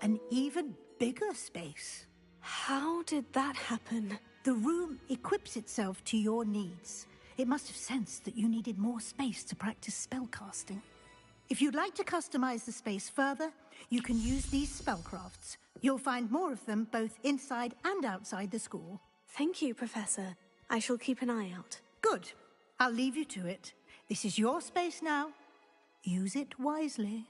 an even bigger space. How did that happen? The room equips itself to your needs. It must have sensed that you needed more space to practice spellcasting. If you'd like to customize the space further, you can use these spellcrafts. You'll find more of them both inside and outside the school. Thank you, Professor. I shall keep an eye out. Good. I'll leave you to it. This is your space now. Use it wisely.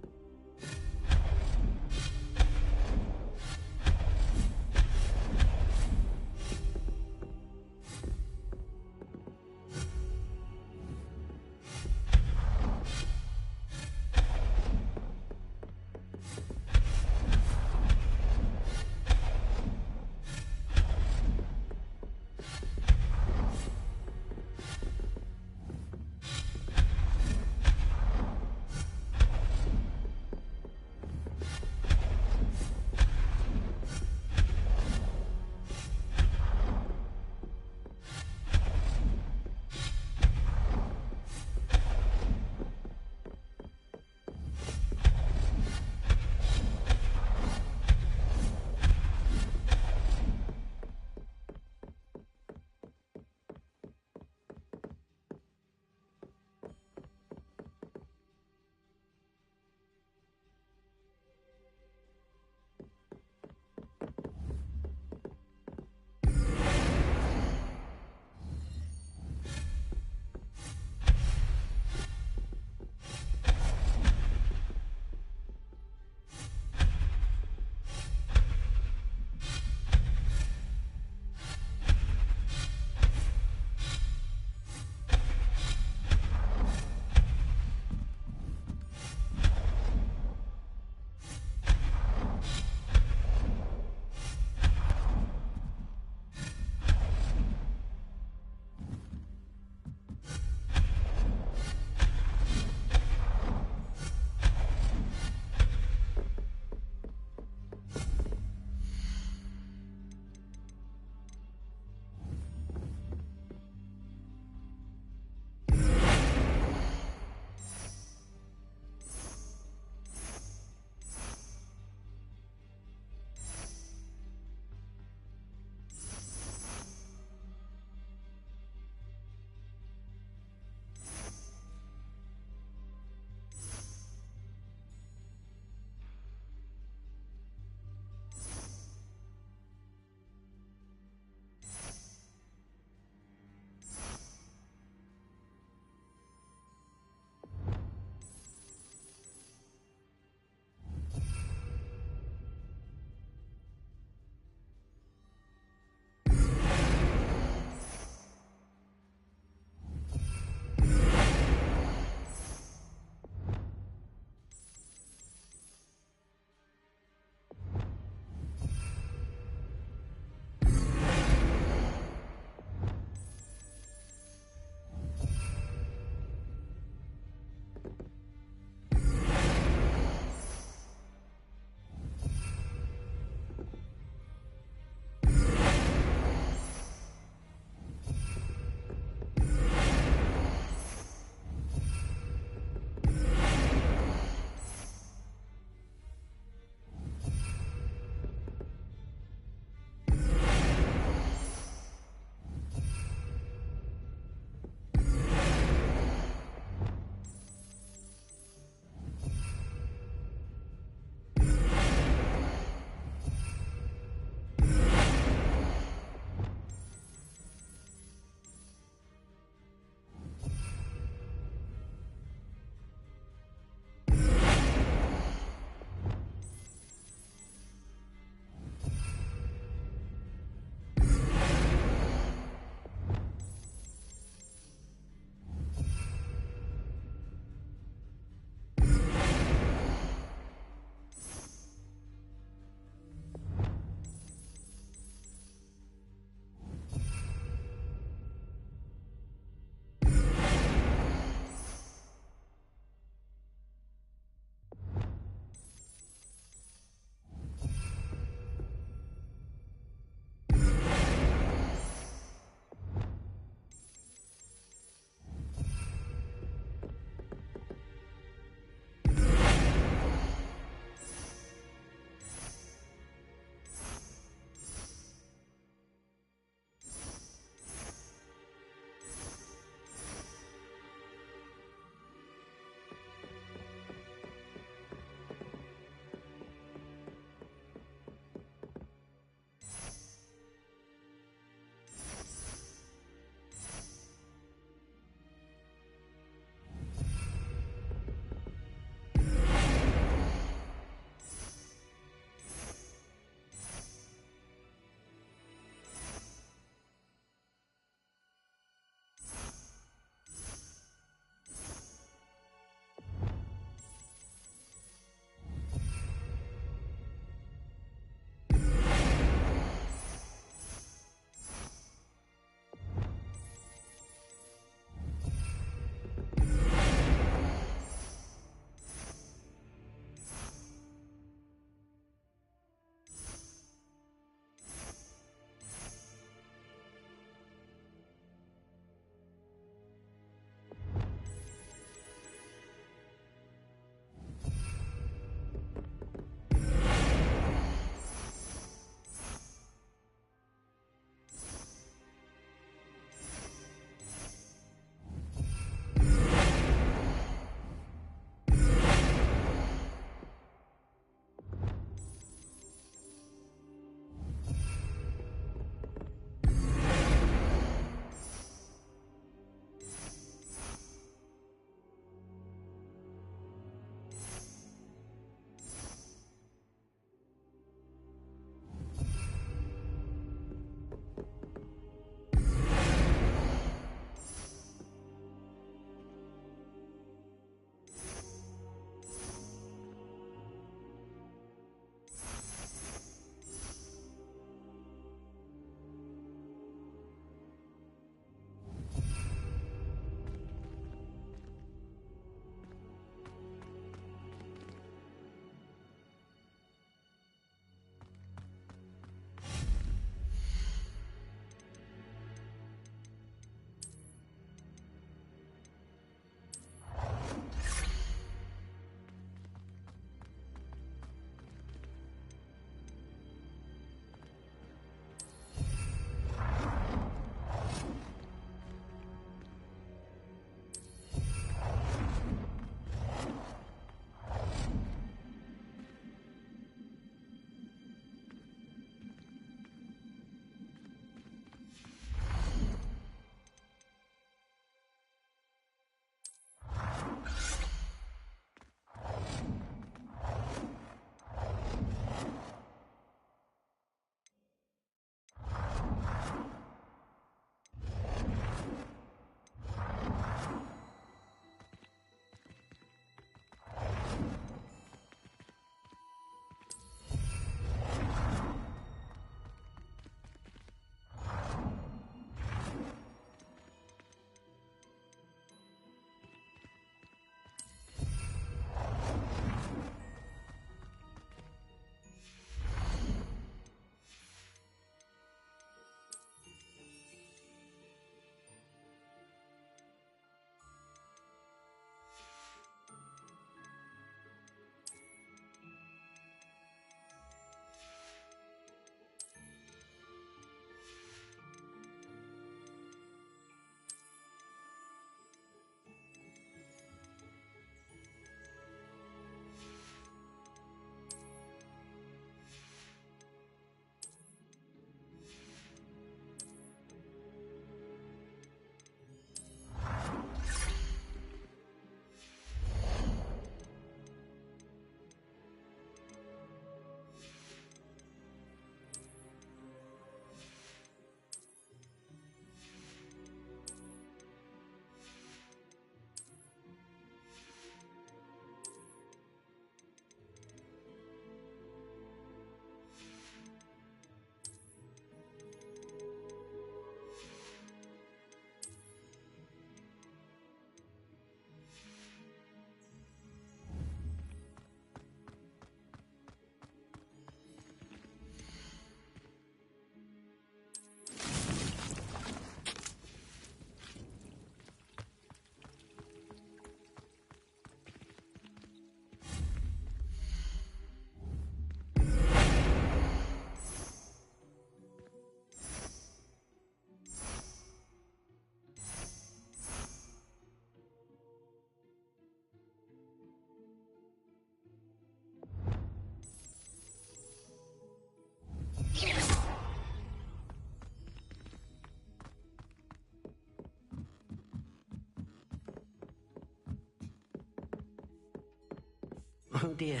Oh dear.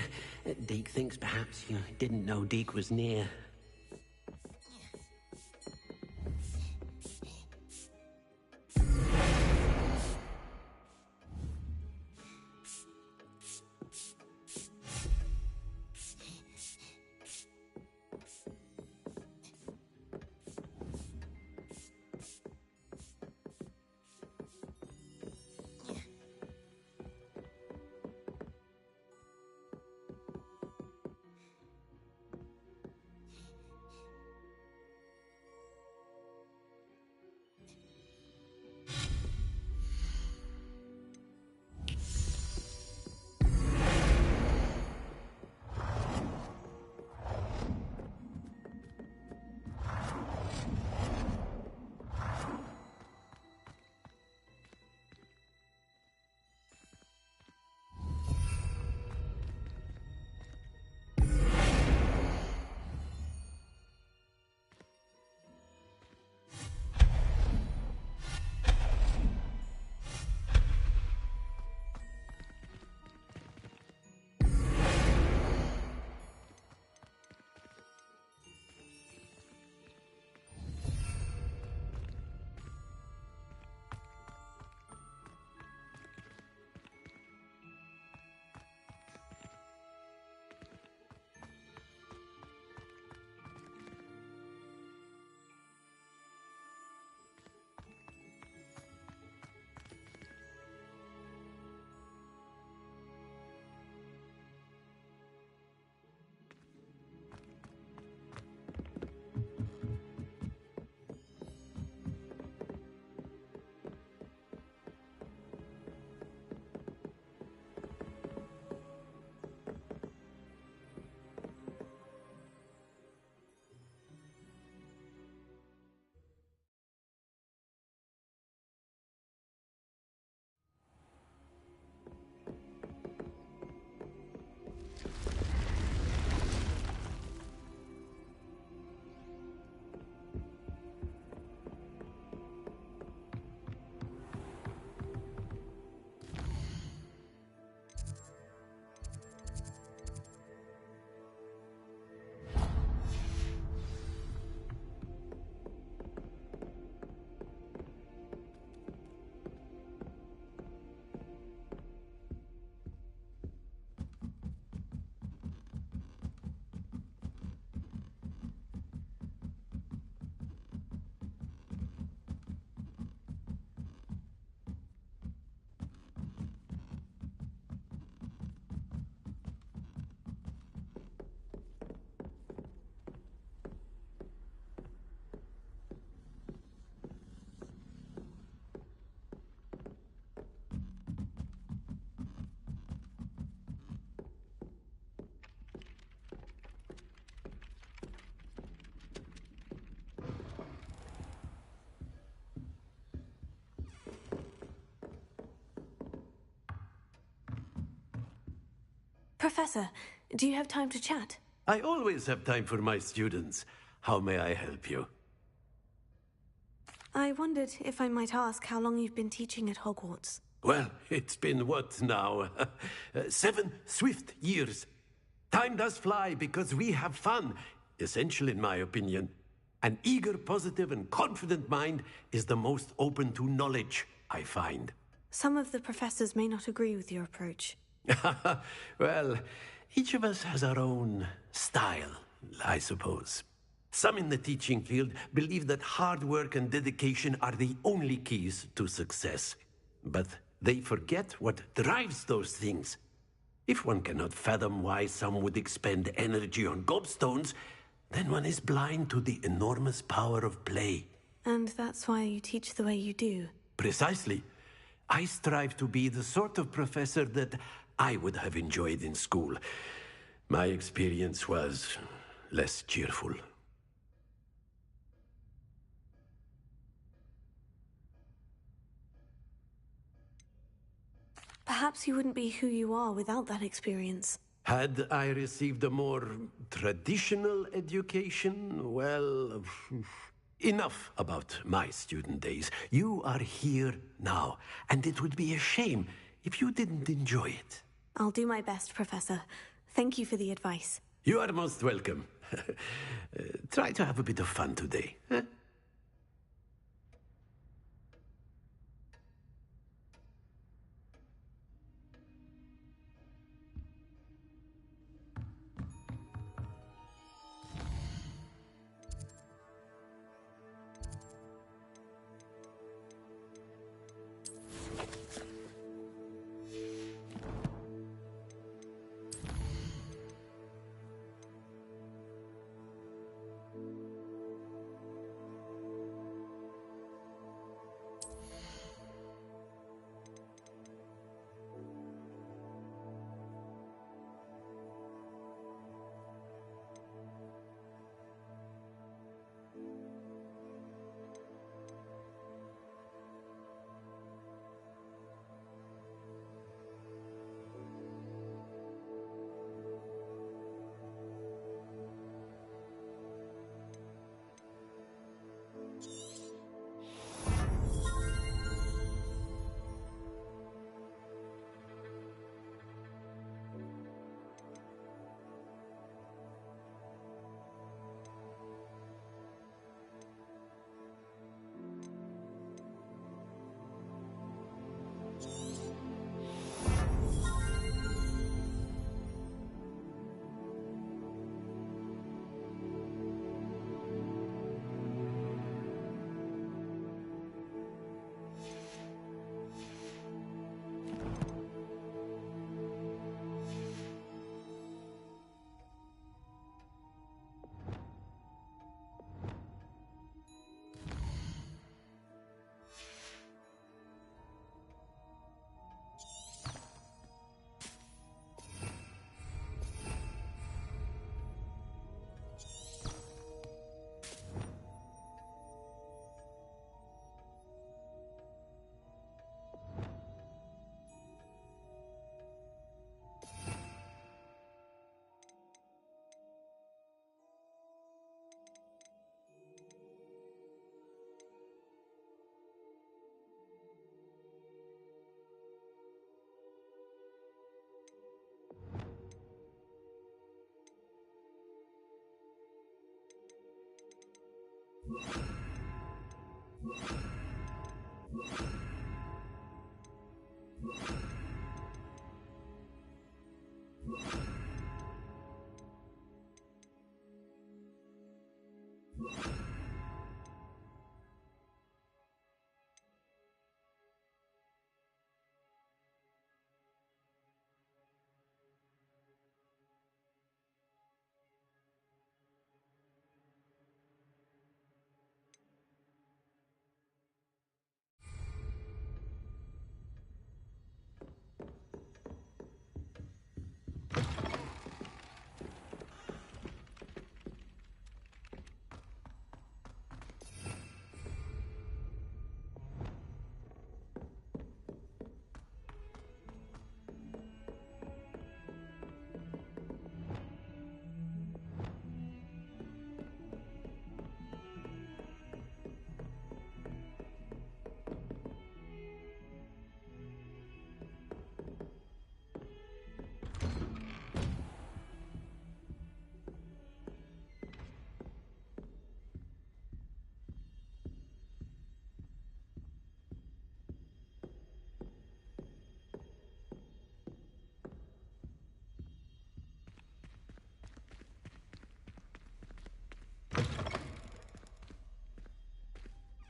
Deke thinks perhaps you didn't know Deke was near. Professor, do you have time to chat? I always have time for my students. How may I help you? I wondered if I might ask how long you've been teaching at Hogwarts. Well, it's been what now? 7 swift years. Time does fly because we have fun, essential in my opinion. An eager, positive, and confident mind is the most open to knowledge, I find. Some of the professors may not agree with your approach. Well, each of us has our own style, I suppose. Some in the teaching field believe that hard work and dedication are the only keys to success. But they forget what drives those things. If one cannot fathom why some would expend energy on gobstones, then one is blind to the enormous power of play. And that's why you teach the way you do. Precisely. I strive to be the sort of professor that I would have enjoyed in school. My experience was less cheerful. Perhaps you wouldn't be who you are without that experience. Had I received a more traditional education, well, enough about my student days. You are here now, and it would be a shame if you didn't enjoy it. I'll do my best, Professor. Thank you for the advice. You are most welcome. Try to have a bit of fun today. Huh?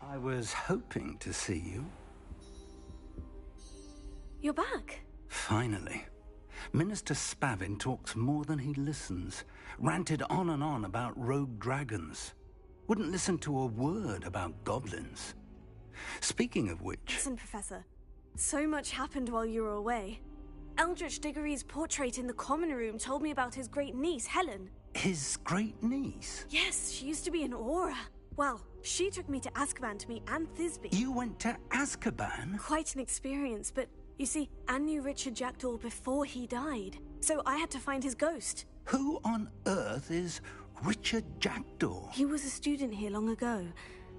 I was hoping to see you. You're back. Finally. Minister Spavin talks more than he listens. Ranted on and on about rogue dragons. Wouldn't listen to a word about goblins. Speaking of which... Listen, Professor. So much happened while you were away. Eldritch Diggory's portrait in the common room told me about his great niece, Helen. His great niece? Yes, she used to be an Auror. Well, she took me to Azkaban to meet Anne Thisbe. You went to Azkaban? Quite an experience, but you see, Anne knew Richard Jackdaw before he died, so I had to find his ghost. Who on earth is Richard Jackdaw? He was a student here long ago.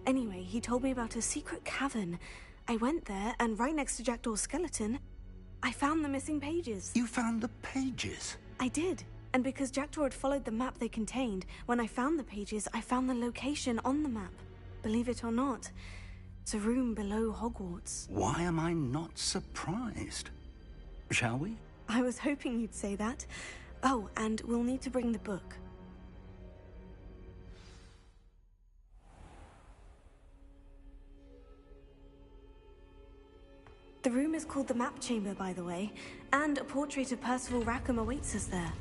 Anyway, he told me about a secret cavern. I went there, and right next to Jackdaw's skeleton, I found the missing pages. You found the pages? I did. And because Jackdaw had followed the map they contained, when I found the pages, I found the location on the map. Believe it or not, it's a room below Hogwarts. Why am I not surprised? Shall we? I was hoping you'd say that. Oh, and we'll need to bring the book. The room is called the Map Chamber, by the way, and a portrait of Percival Rackham awaits us there.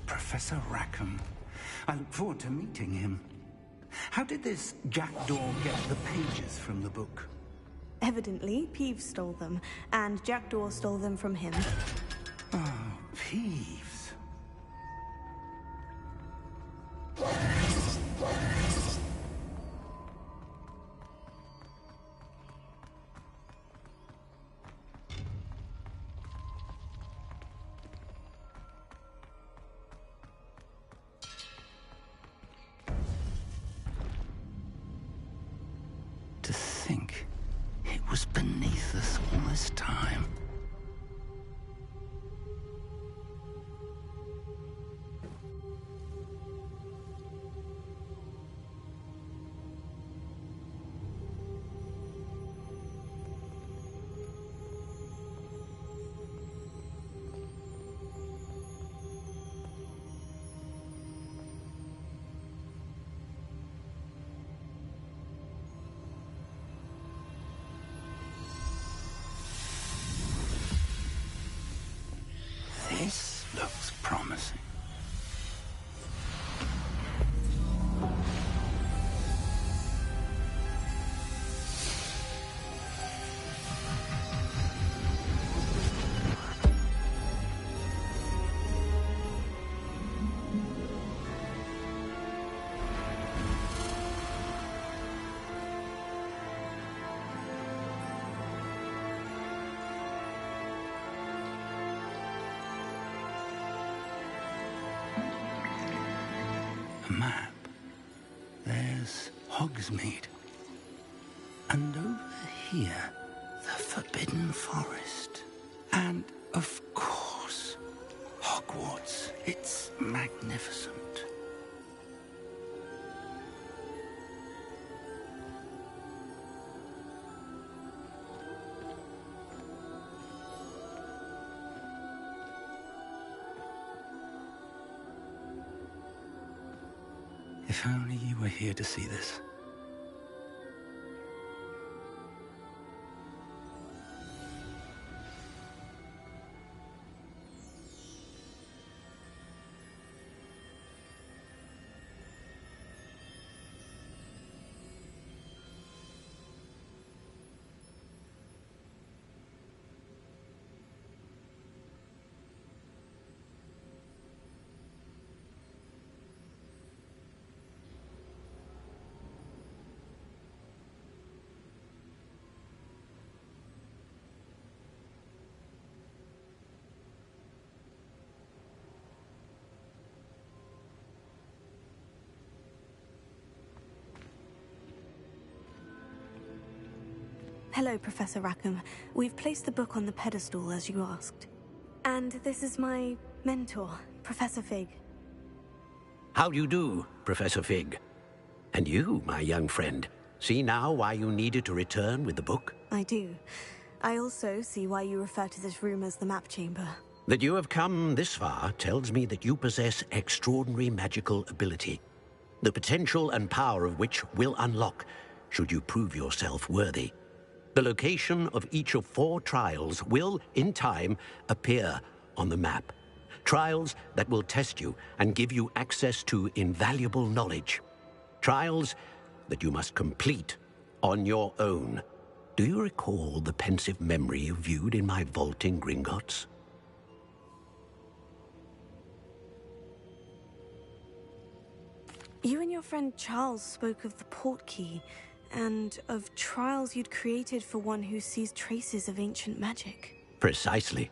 Professor Rackham. I look forward to meeting him. How did this Jackdaw get the pages from the book? Evidently, Peeves stole them, and Jackdaw stole them from him. Oh, Peeves. To think it was beneath us all this time. This looks promising. A map. There's Hogsmeade. And over here, the Forbidden Forest. And, of course, Hogwarts. It's magnificent. If only you were here to see this. Hello, Professor Rackham. We've placed the book on the pedestal, as you asked. And this is my mentor, Professor Fig. How do you do, Professor Fig? And you, my young friend, see now why you needed to return with the book? I do. I also see why you refer to this room as the Map Chamber. That you have come this far tells me that you possess extraordinary magical ability, the potential and power of which will unlock should you prove yourself worthy. The location of each of 4 trials will, in time, appear on the map. Trials that will test you and give you access to invaluable knowledge. Trials that you must complete on your own. Do you recall the pensive memory you viewed in my vault in Gringotts? You and your friend Charles spoke of the portkey, and of trials you'd created for one who sees traces of ancient magic. Precisely.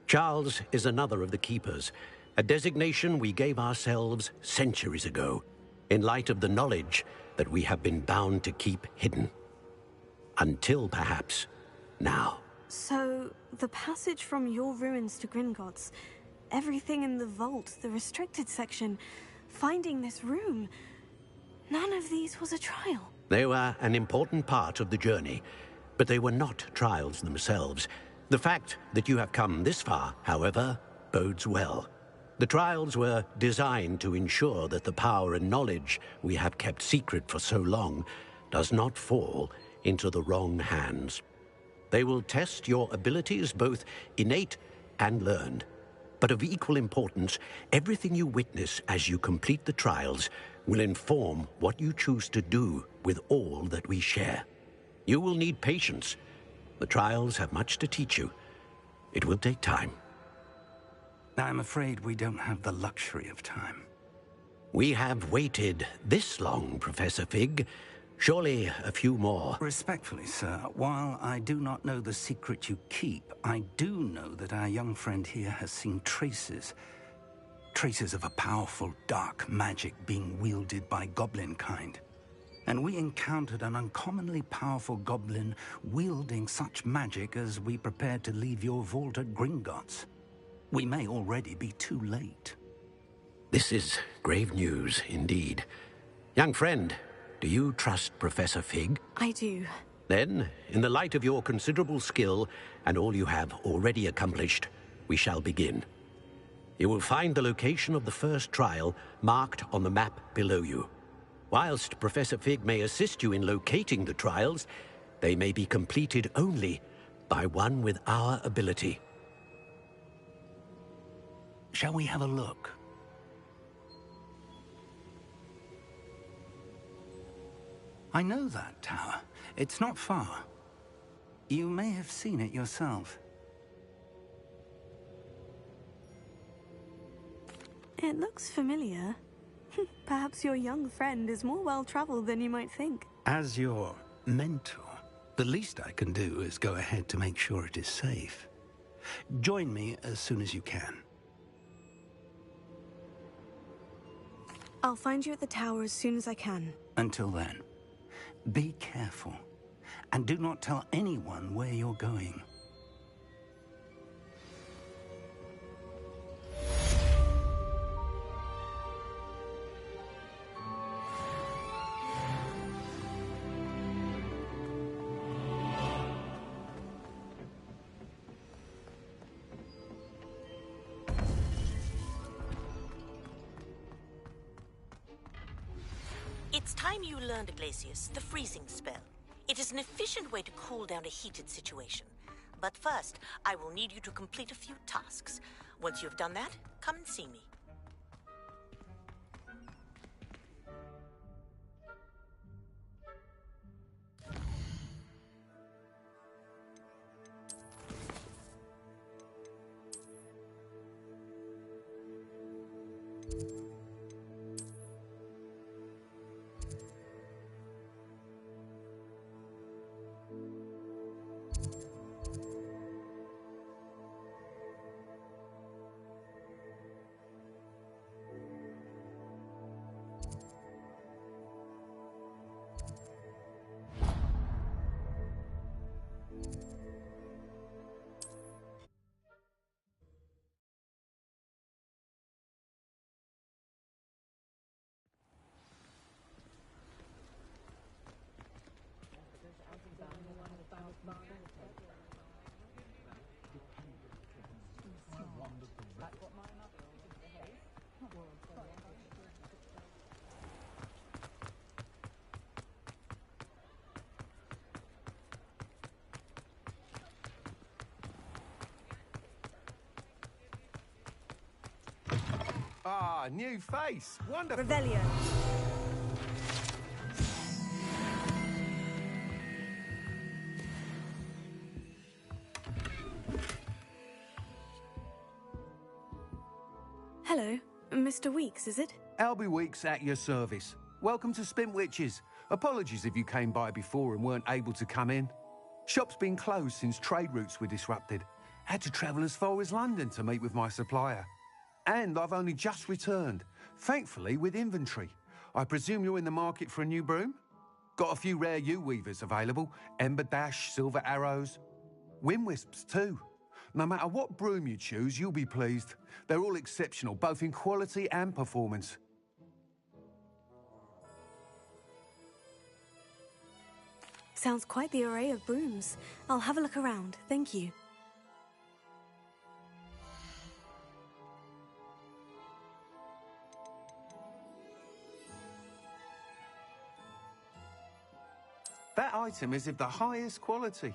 Charles is another of the Keepers, a designation we gave ourselves centuries ago, in light of the knowledge that we have been bound to keep hidden. Until perhaps now. So, the passage from your ruins to Gringotts, everything in the vault, the restricted section, finding this room, none of these was a trial. They were an important part of the journey, but they were not trials themselves. The fact that you have come this far, however, bodes well. The trials were designed to ensure that the power and knowledge we have kept secret for so long does not fall into the wrong hands. They will test your abilities, both innate and learned. But of equal importance, everything you witness as you complete the trials will inform what you choose to do with all that we share. You will need patience. The trials have much to teach you. It will take time. I'm afraid we don't have the luxury of time. We have waited this long, Professor Fig. Surely a few more. Respectfully, sir, while I do not know the secret you keep, I do know that our young friend here has seen traces of a powerful dark magic being wielded by goblin kind. And we encountered an uncommonly powerful goblin wielding such magic as we prepared to leave your vault at Gringotts. We may already be too late. This is grave news indeed. Young friend, do you trust Professor Fig? I do. Then, in the light of your considerable skill and all you have already accomplished, we shall begin. You will find the location of the first trial marked on the map below you. Whilst Professor Fig may assist you in locating the trials, they may be completed only by one with our ability. Shall we have a look? I know that tower. It's not far. You may have seen it yourself. It looks familiar. Perhaps your young friend is more well-traveled than you might think. As your mentor, the least I can do is go ahead to make sure it is safe. Join me as soon as you can. I'll find you at the tower as soon as I can. Until then, be careful, and do not tell anyone where you're going. It's time you learned, Iglesias, the freezing spell. It is an efficient way to cool down a heated situation. But first, I will need you to complete a few tasks. Once you've done that, come and see me. Ah, new face. Wonderful. Revelio. Hello, Mr. Weeks, is it? Albie Weeks at your service. Welcome to Spint Witches. Apologies if you came by before and weren't able to come in. Shop's been closed since trade routes were disrupted. Had to travel as far as London to meet with my supplier. And I've only just returned, thankfully with inventory. I presume you're in the market for a new broom? Got a few rare yew weavers available, Ember Dash, Silver Arrows. Wind-wisps too. No matter what broom you choose, you'll be pleased. They're all exceptional, both in quality and performance. Sounds quite the array of brooms. I'll have a look around, thank you. That item is of the highest quality.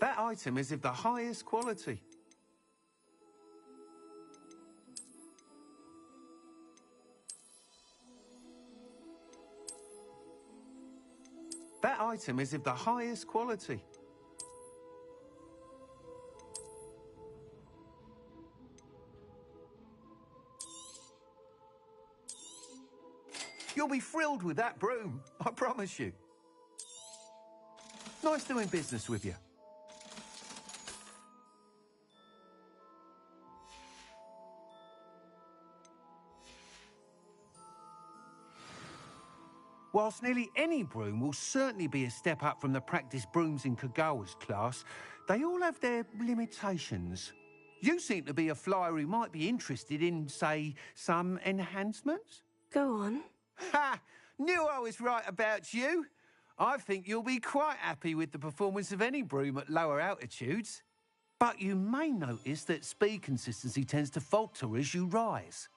That item is of the highest quality. That item is of the highest quality. You'll be thrilled with that broom, I promise you. Nice doing business with you. Whilst nearly any broom will certainly be a step up from the practice brooms in Kagawa's class, they all have their limitations. You seem to be a flyer who might be interested in, say, some enhancements? Go on. Ha! Knew I was right about you. I think you'll be quite happy with the performance of any broom at lower altitudes. But you may notice that speed consistency tends to falter as you rise.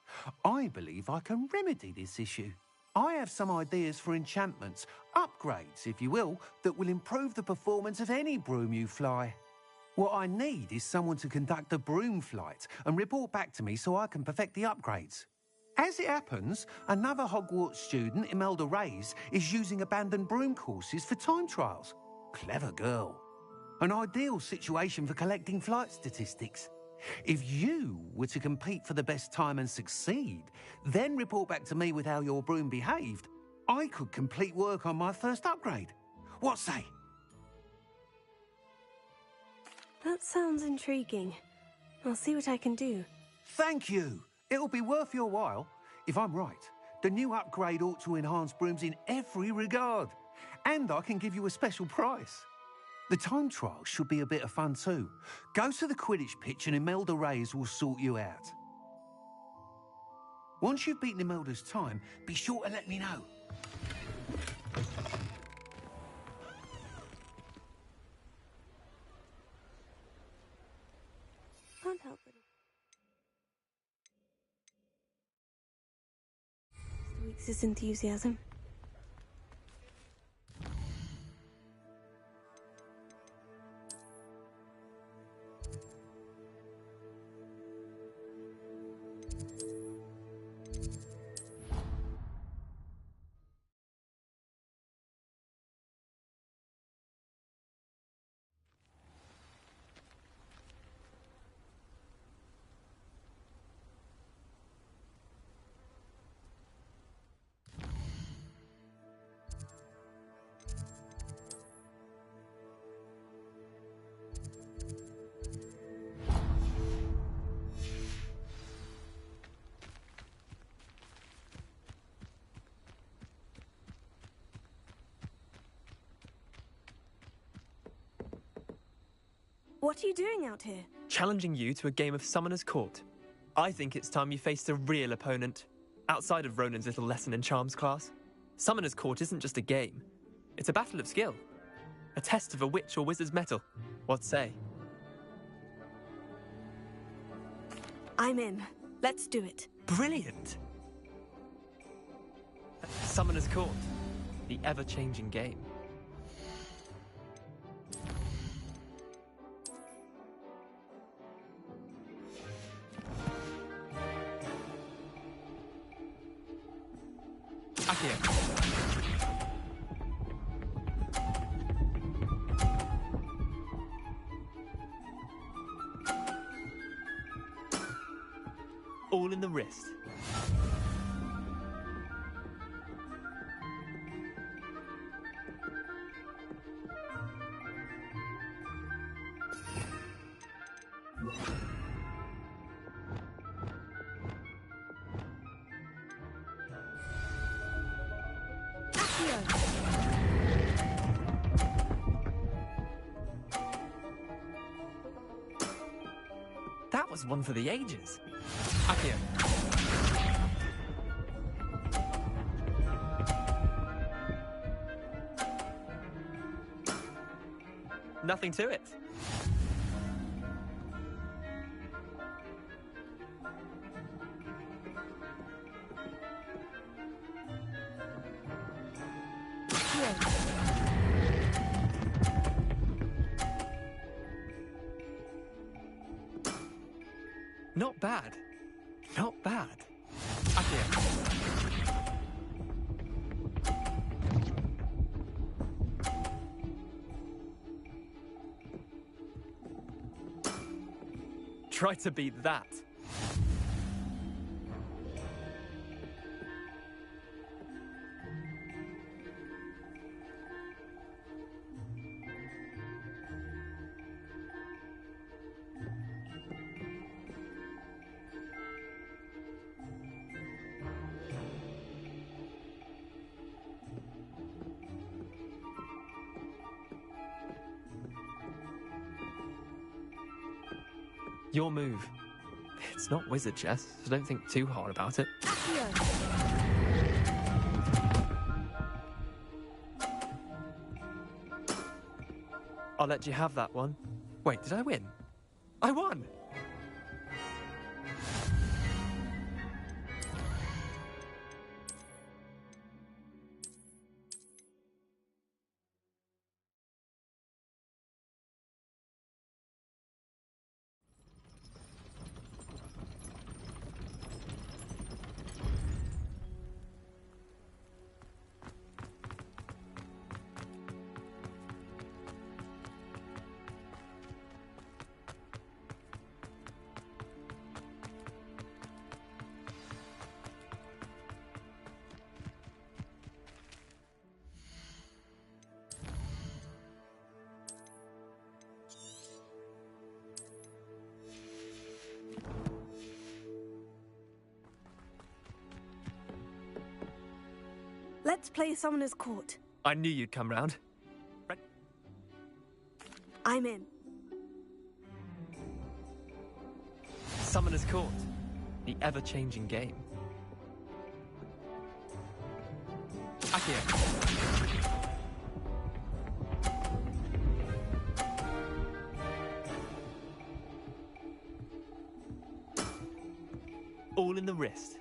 I believe I can remedy this issue. I have some ideas for enchantments, upgrades, if you will, that will improve the performance of any broom you fly. What I need is someone to conduct a broom flight and report back to me so I can perfect the upgrades. As it happens, another Hogwarts student, Imelda Reyes, is using abandoned broom courses for time trials. Clever girl. An ideal situation for collecting flight statistics. If you were to compete for the best time and succeed, then report back to me with how your broom behaved, I could complete work on my first upgrade. What say? That sounds intriguing. I'll see what I can do. Thank you. It'll be worth your while. If I'm right, the new upgrade ought to enhance brooms in every regard. And I can give you a special price. The time trial should be a bit of fun too. Go to the Quidditch pitch and Imelda Reyes will sort you out. Once you've beaten Imelda's time, be sure to let me know. Can't help it. The week's enthusiasm. What are you doing out here? Challenging you to a game of Summoner's Court. I think it's time you faced a real opponent, outside of Ronan's little lesson in charms class. Summoner's Court isn't just a game. It's a battle of skill. A test of a witch or wizard's mettle. What say? I'm in. Let's do it. Brilliant! Summoner's Court. The ever-changing game. Accio. All in the wrist. That was one for the ages. Accio. Nothing to it. Not bad. Not bad. Accio. Try to beat that. Your move. It's not wizard chess, so don't think too hard about it. I'll let you have that one. Wait, did I win? I won! Let's play Summoner's Court. I knew you'd come round. I'm in. Summoner's Court. The ever-changing game. Accio. All in the wrist.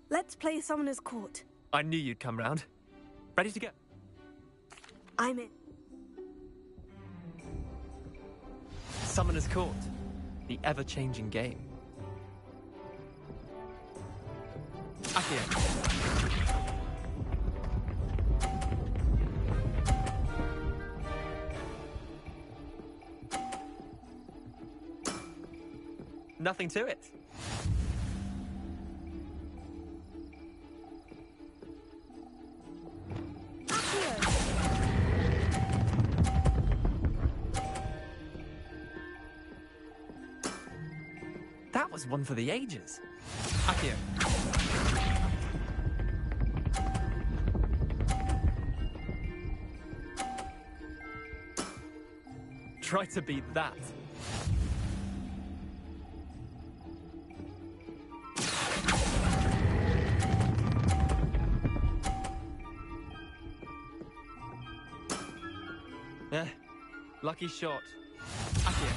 Let's play Summoner's Court. I knew you'd come round. Ready to go? I'm in. Summoner's Court. The ever-changing game. Accio. Nothing to it. That was one for the ages. Accio. Try to beat that. Lucky shot. Accio.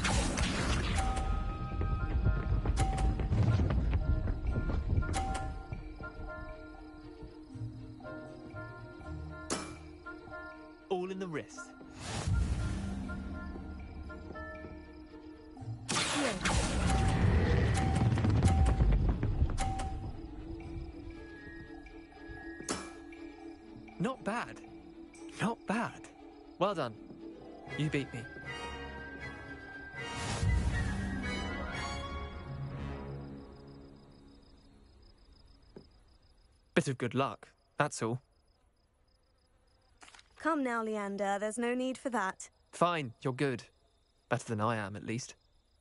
in the wrist. Not bad. Not bad. Well done. You beat me. Bit of good luck, that's all. Come now, Leander, there's no need for that. Fine, you're good. Better than I am, at least.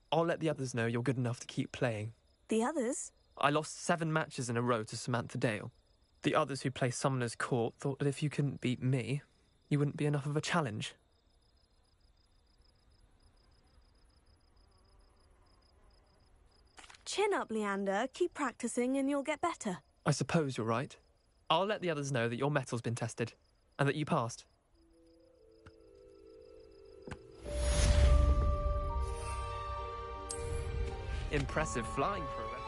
I'll let the others know you're good enough to keep playing. The others? I lost 7 matches in a row to Samantha Dale. The others who play Summoner's Court thought that if you couldn't beat me, you wouldn't be enough of a challenge. Chin up, Leander. Keep practicing and you'll get better. I suppose you're right. I'll let the others know that your metal's been tested, and that you passed. Impressive flying for a red.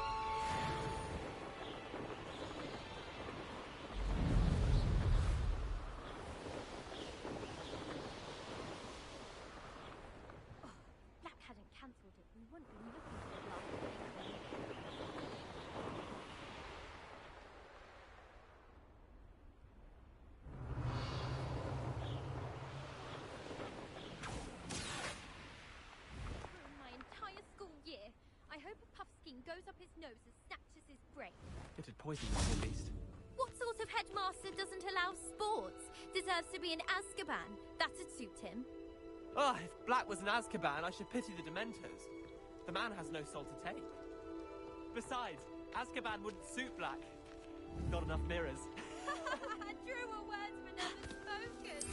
Black hadn't cancelled it. We wouldn't be looking for it last week. Ruined my entire school year. I hope a puffskein goes up his nose and snatches his brain. It'd poison you, at least. What sort of headmaster doesn't allow sports? Deserves to be in Azkaban. That'd suit him. Ah, if Black was in Azkaban, I should pity the Dementors. The man has no soul to take. Besides, Azkaban wouldn't suit Black. Not enough mirrors. Truer words were never spoken.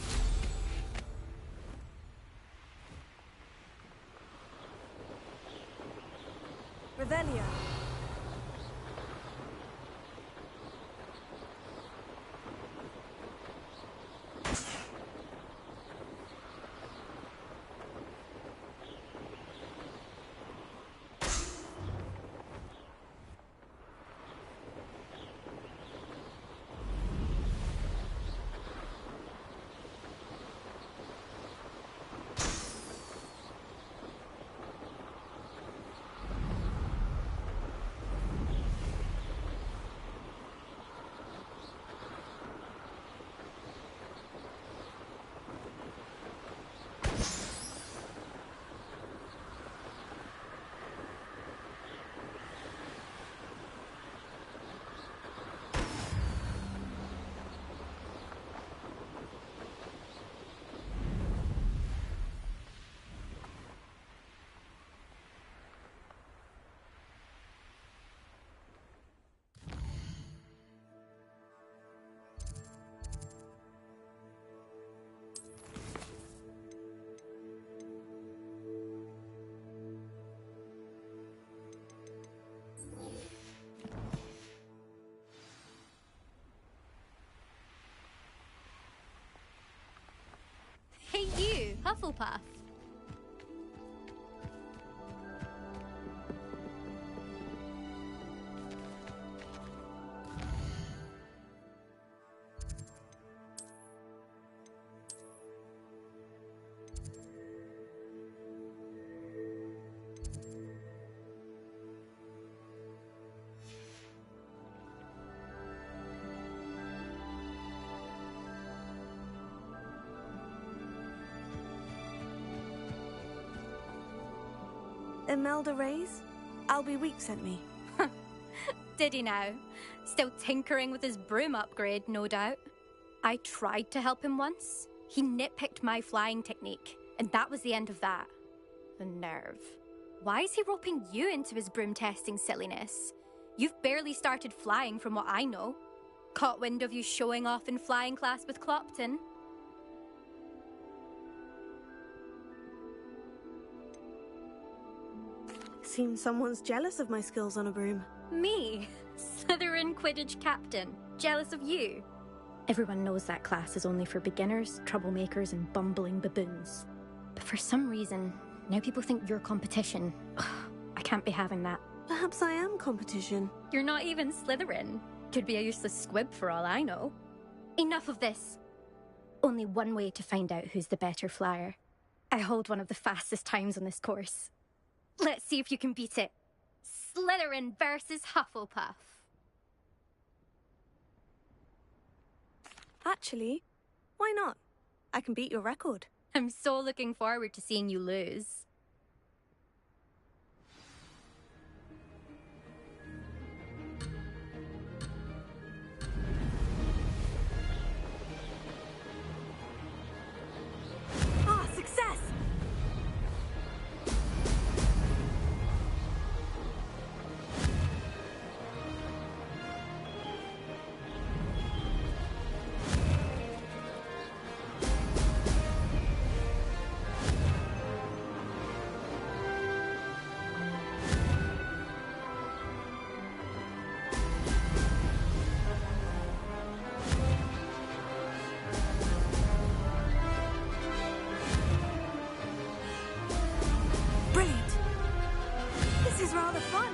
Revelio. Hey you, Hufflepuff. Imelda Reyes? Albie Week sent me. Did he now? Still tinkering with his broom upgrade, no doubt. I tried to help him once. He nitpicked my flying technique, and that was the end of that. The nerve. Why is he roping you into his broom testing silliness? You've barely started flying from what I know. Caught wind of you showing off in flying class with Clopton. Seems someone's jealous of my skills on a broom. Me? Slytherin Quidditch captain. Jealous of you? Everyone knows that class is only for beginners, troublemakers, and bumbling baboons. But for some reason, now people think you're competition. Ugh, I can't be having that. Perhaps I am competition. You're not even Slytherin. Could be a useless squib for all I know. Enough of this. Only one way to find out who's the better flyer. I hold one of the fastest times on this course. Let's see if you can beat it. Slytherin versus Hufflepuff. Actually, why not? I can beat your record. I'm so looking forward to seeing you lose. Ah, success! Brilliant! This is rather fun.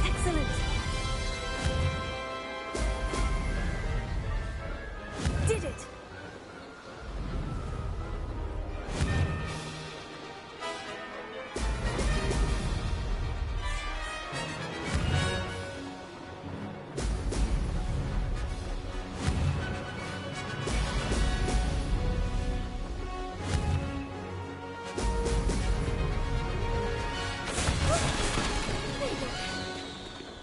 Excellent. Did it! There you go.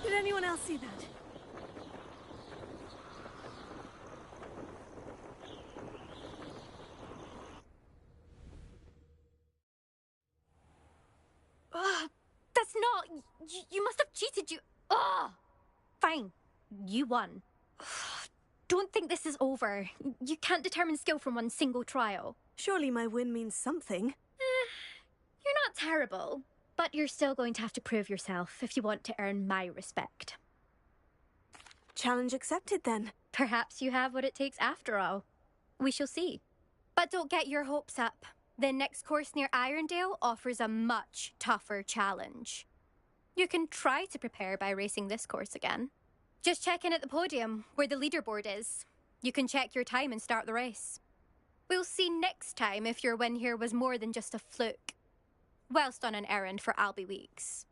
Did anyone else see that? Ugh, that's not... You must have cheated, you... Ugh! Fine. You won. Ugh, don't think this is over. You can't determine skill from one single trial. Surely my win means something. You're not terrible, but you're still going to have to prove yourself if you want to earn my respect. Challenge accepted then. Perhaps you have what it takes after all. We shall see. But don't get your hopes up. The next course near Irondale offers a much tougher challenge. You can try to prepare by racing this course again. Just check in at the podium, where the leaderboard is. You can check your time and start the race. We'll see next time if your win here was more than just a fluke. Whilst on an errand for Albie Weeks.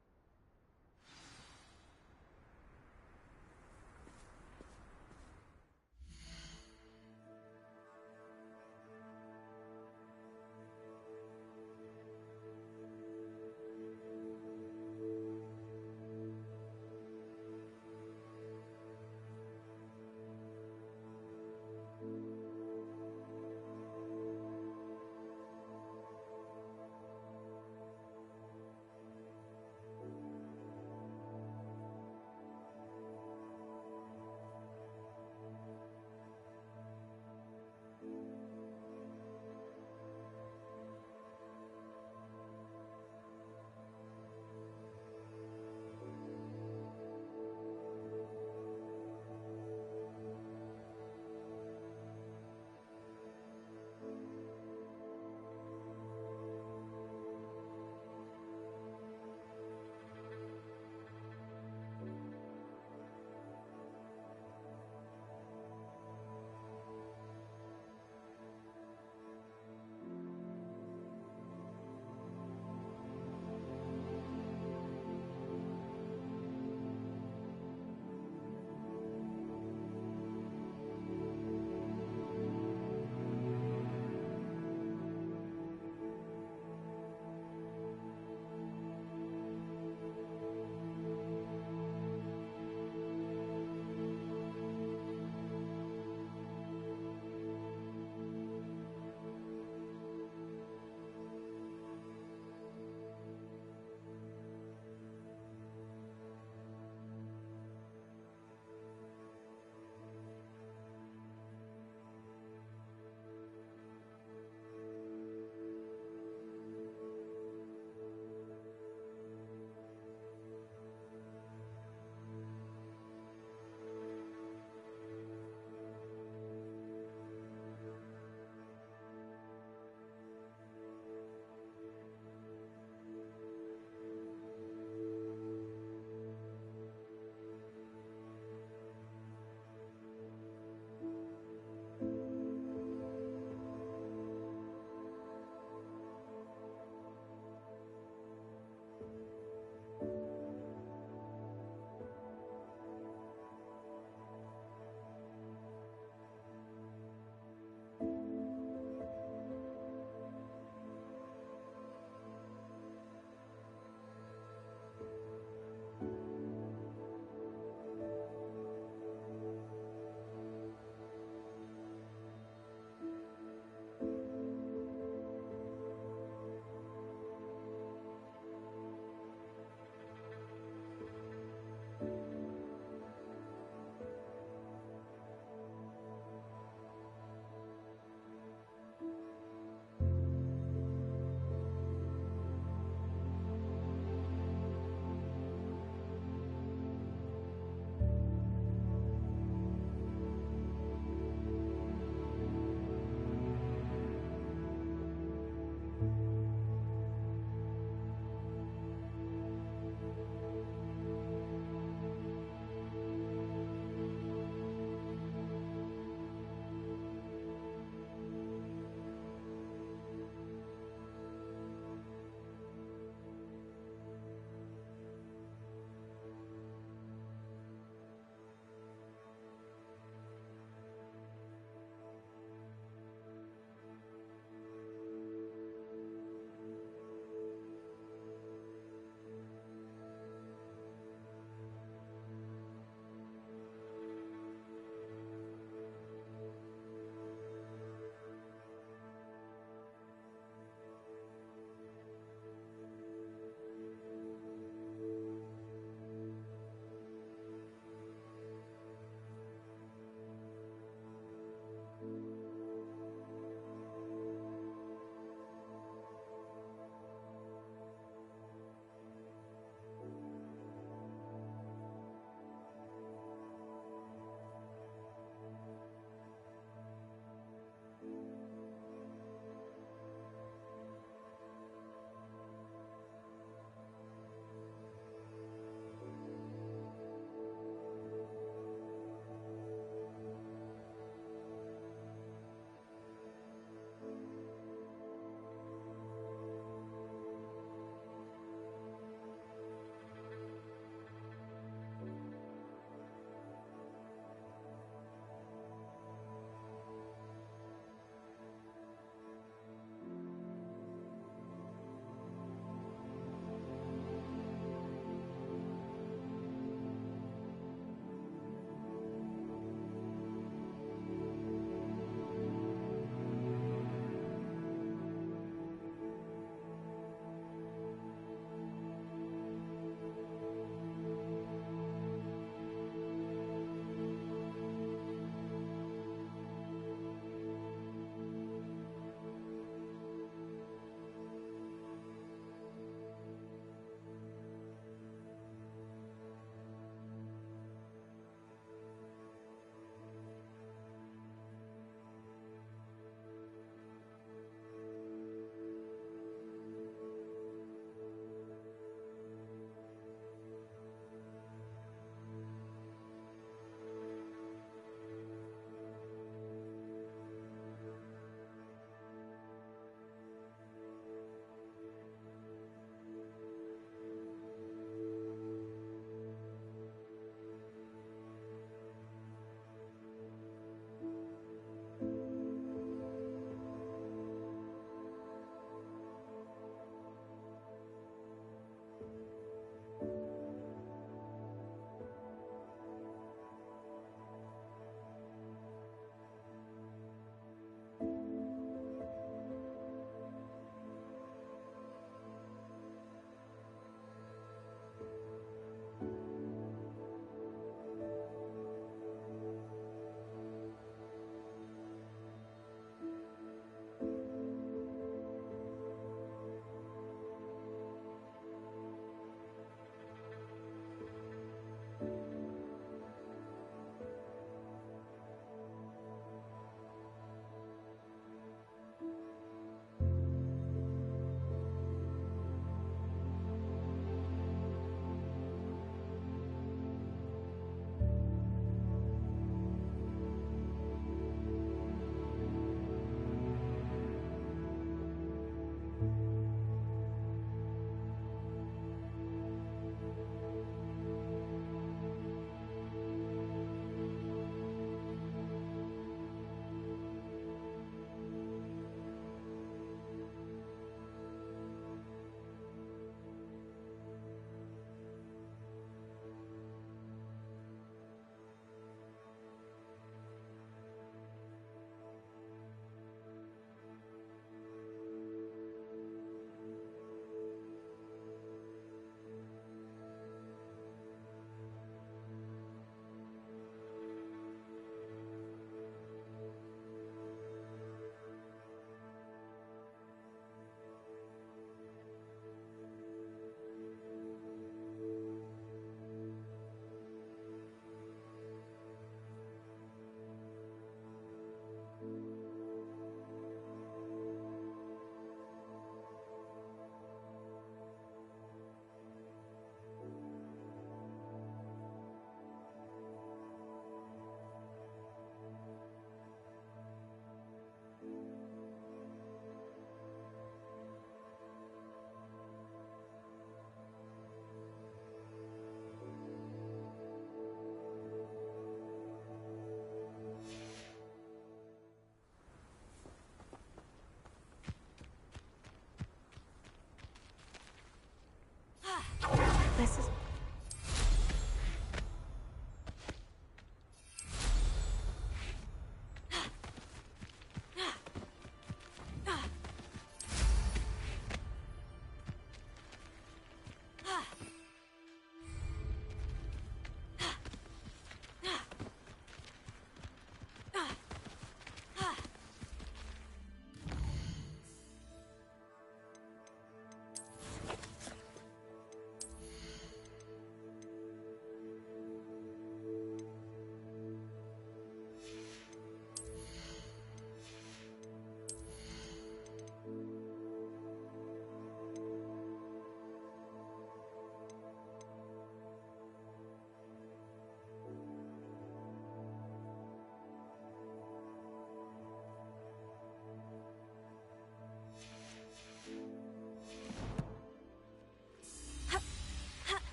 This is...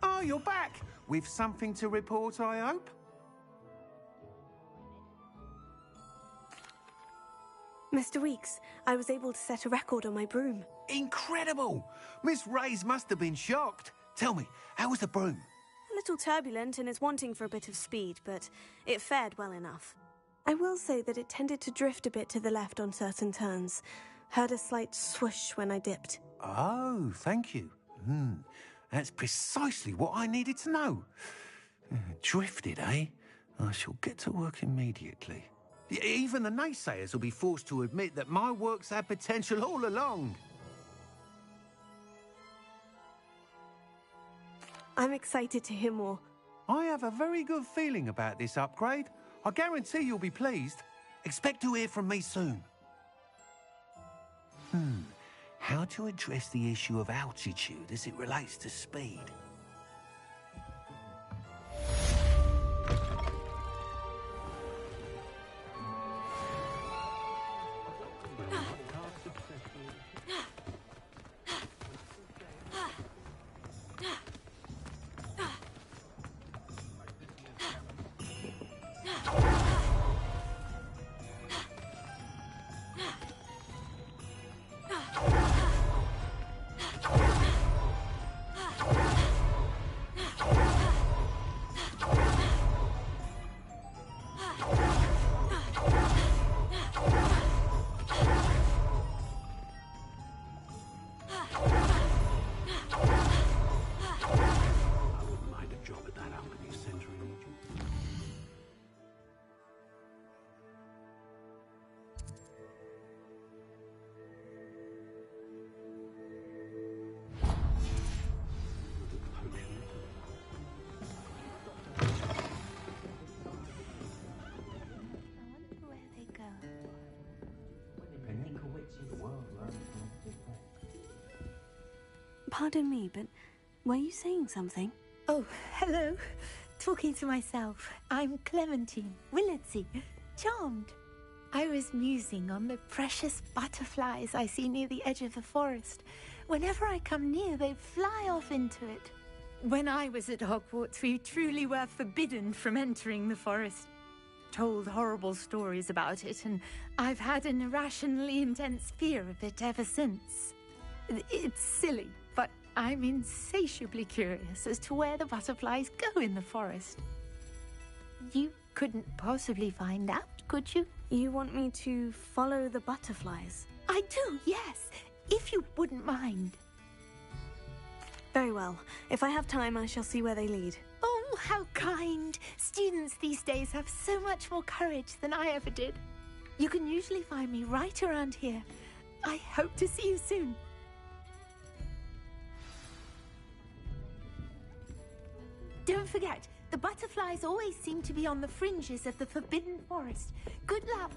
Oh, you're back! With something to report, I hope? Mr. Weeks, I was able to set a record on my broom. Incredible! Miss Reyes must have been shocked. Tell me, how was the broom? A little turbulent and is wanting for a bit of speed, but it fared well enough. I will say that it tended to drift a bit to the left on certain turns. Heard a slight swoosh when I dipped. Oh, thank you. That's precisely what I needed to know. Drifted, eh? I shall get to work immediately. Even the naysayers will be forced to admit that my work's had potential all along. I'm excited to hear more. I have a very good feeling about this upgrade. I guarantee you'll be pleased. Expect to hear from me soon. How to address the issue of altitude as it relates to speed? Pardon me, but were you saying something? Oh, hello. Talking to myself. I'm Clementine Willardsey. Charmed. I was musing on the precious butterflies I see near the edge of the forest. Whenever I come near, they fly off into it. When I was at Hogwarts, we truly were forbidden from entering the forest. Told horrible stories about it, and I've had an irrationally intense fear of it ever since. It's silly, but I'm insatiably curious as to where the butterflies go in the forest. You couldn't possibly find out, could you? You want me to follow the butterflies? I do, yes, if you wouldn't mind. Very well. If I have time, I shall see where they lead. Oh, how kind. Students these days have so much more courage than I ever did. You can usually find me right around here. I hope to see you soon. Don't forget, the butterflies always seem to be on the fringes of the Forbidden Forest. Good luck.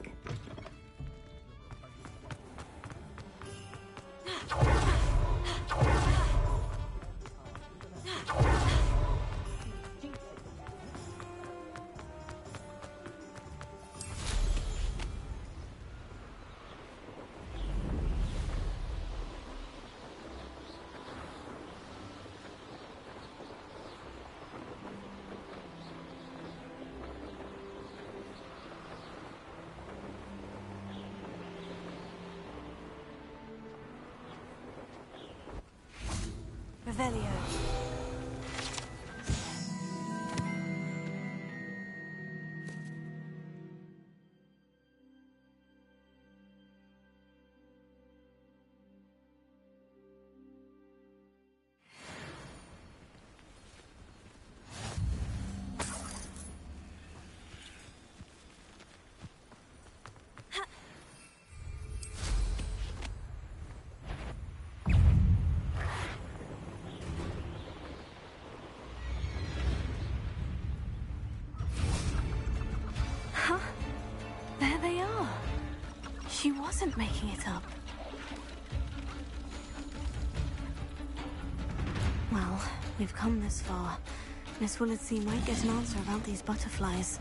Revelio. There they are. She wasn't making it up. Well, we've come this far. Miss Willardsey might get an answer about these butterflies.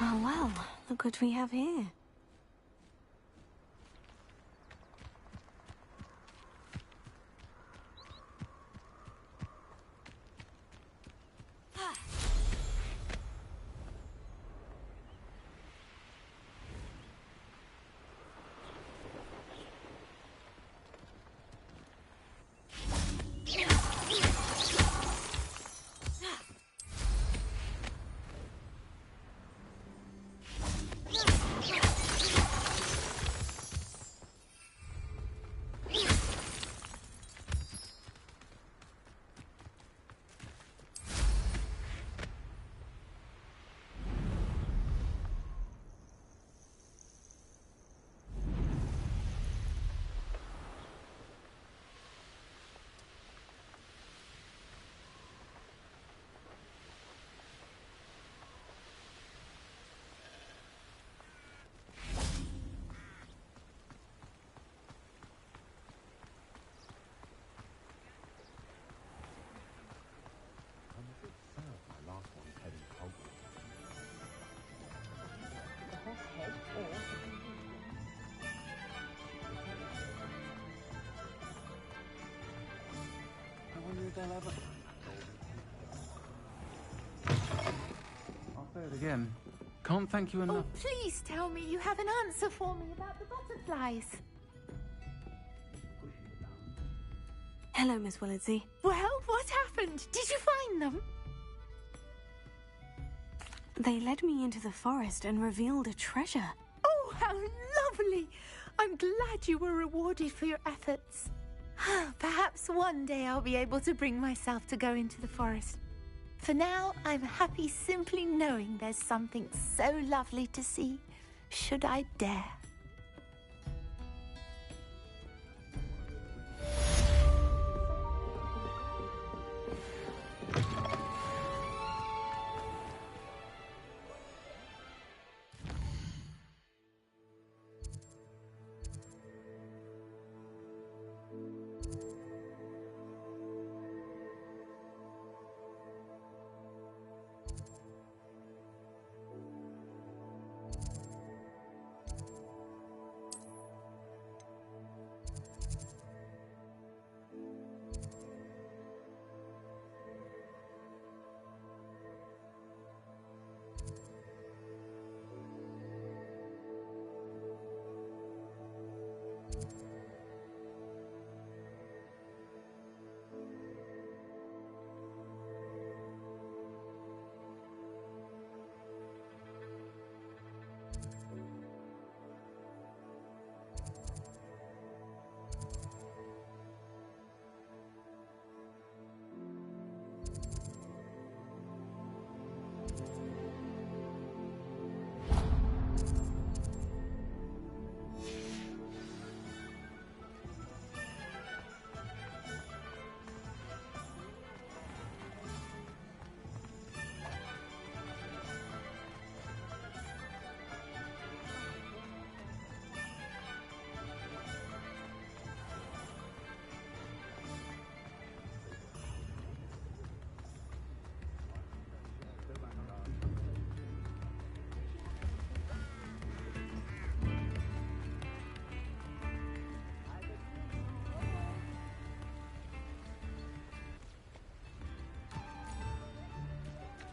Well, look what we have here. I'll say it again. Can't thank you enough. Oh, please tell me you have an answer for me about the butterflies. Hello, Miss Willardsey. Well, what happened? Did you find them? They led me into the forest and revealed a treasure. Oh, how lovely! I'm glad you were rewarded for your efforts. Perhaps one day I'll be able to bring myself to go into the forest. For now, I'm happy simply knowing there's something so lovely to see, should I dare.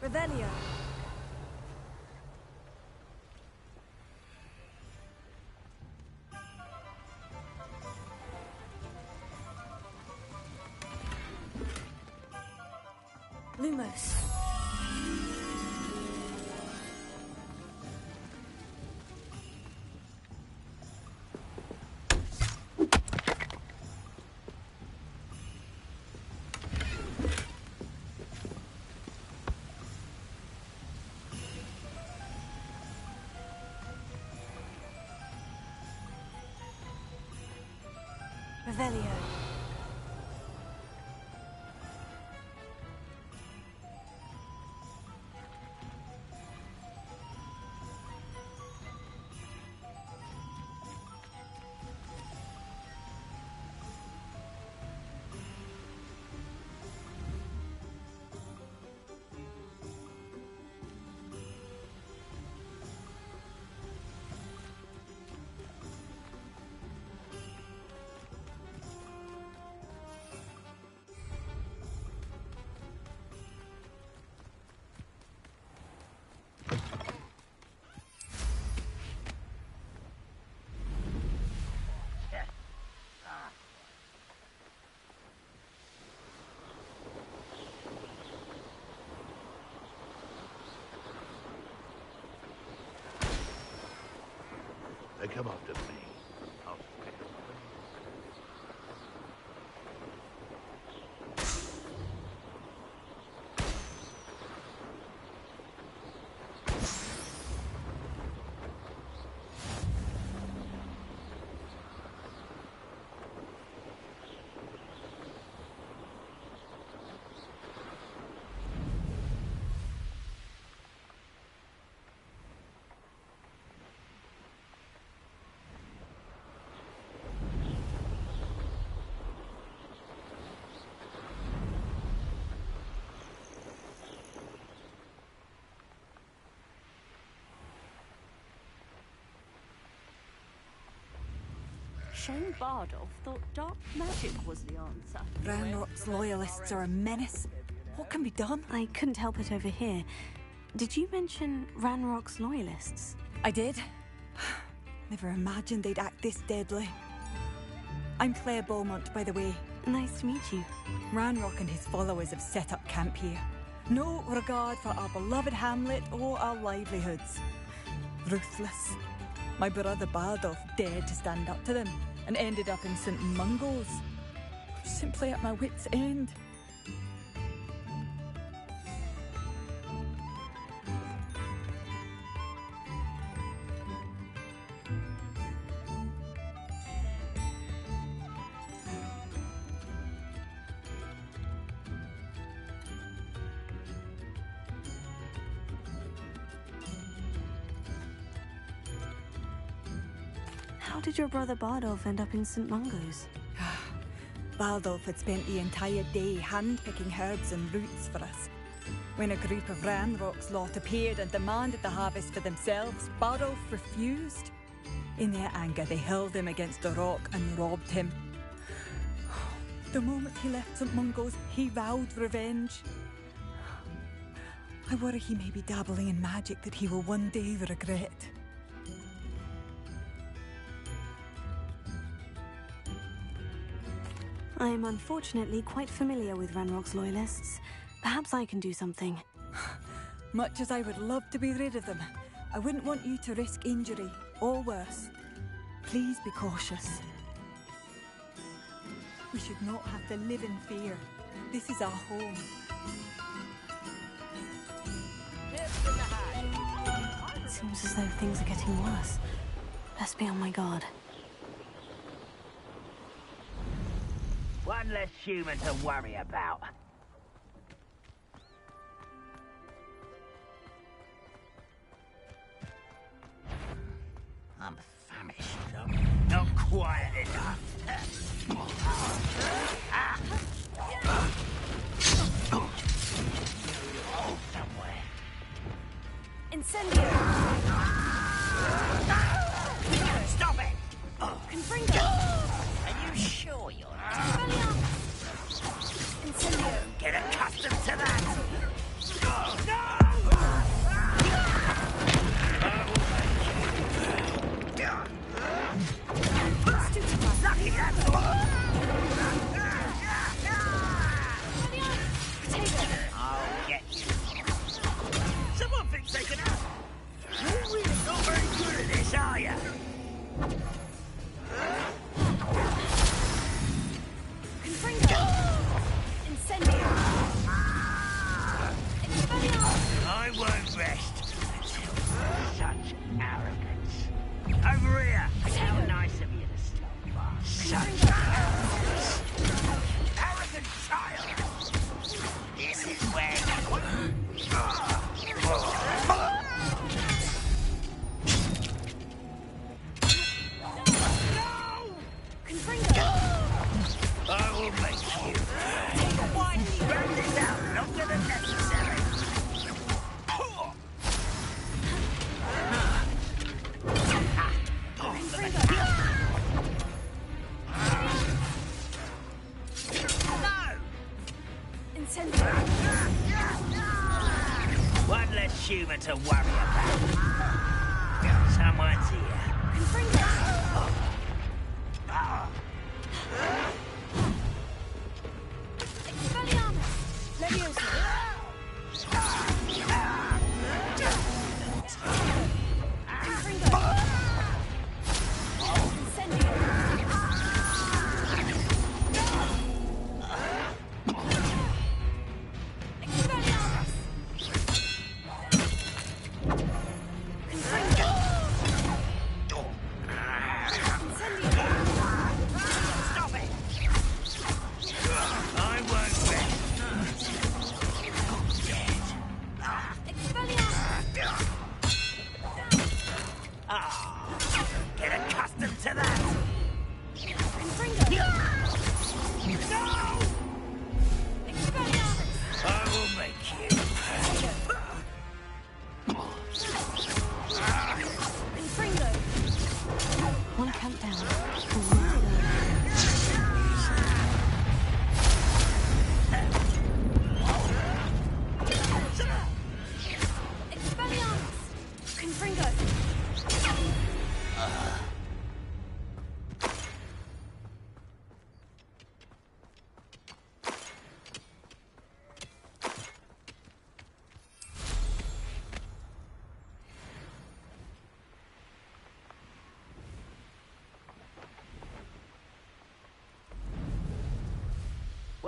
Revelio. Lumos. Revelio. They come after me. I'll Shane Bardolph thought dark magic was the answer. Ranrock's loyalists are a menace. What can be done? I couldn't help it over here. Did you mention Ranrock's loyalists? I did. Never imagined they'd act this deadly. I'm Claire Beaumont, by the way. Nice to meet you. Ranrock and his followers have set up camp here. No regard for our beloved hamlet or our livelihoods. Ruthless. My brother Bardolph dared to stand up to them and ended up in St. Mungo's. Simply at my wit's end. How did your brother Bardolph end up in St. Mungo's? Bardolph had spent the entire day hand-picking herbs and roots for us. When a group of Ranrock's lot appeared and demanded the harvest for themselves, Bardolph refused. In their anger, they hurled him against a rock and robbed him. The moment he left St. Mungo's, he vowed revenge. I worry he may be dabbling in magic that he will one day regret. I am unfortunately quite familiar with Ranrock's loyalists. Perhaps I can do something. Much as I would love to be rid of them, I wouldn't want you to risk injury, or worse. Please be cautious. We should not have to live in fear. This is our home. It seems as though things are getting worse. Best be on my guard. One less human to worry about. I'm famished. Not quiet enough. Somewhere. Incendio! Stop it! Confringo! Are you sure you're not? Incendio! Get accustomed to that! Lucky that's all! I'll get you. Someone thinks they can have. You're really not very good at this, are you? I won't rest until such arrogance. Over here! How nice of you to stop by. Such arrogance! Arrogant child! This is where I will make you. Spread this out longer than necessary. One less human to worry about. Someone's here.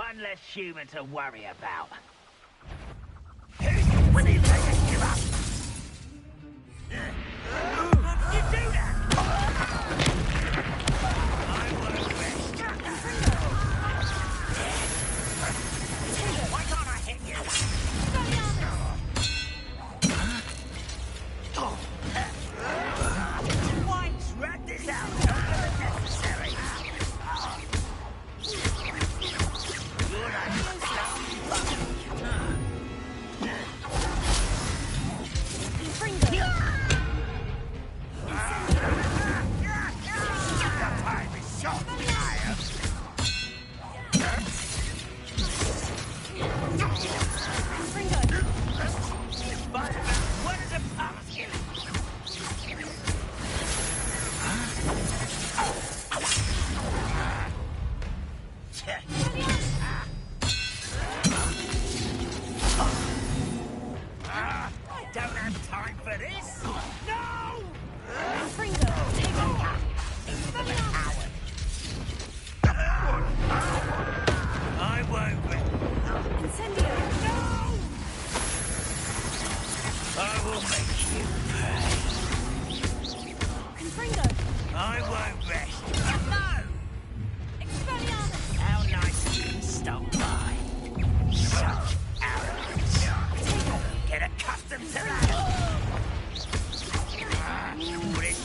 one less human to worry about. Who's willing to give up? How did you do that? I won't rest. Why can't I hit you? Whites, rat this out longer than necessary.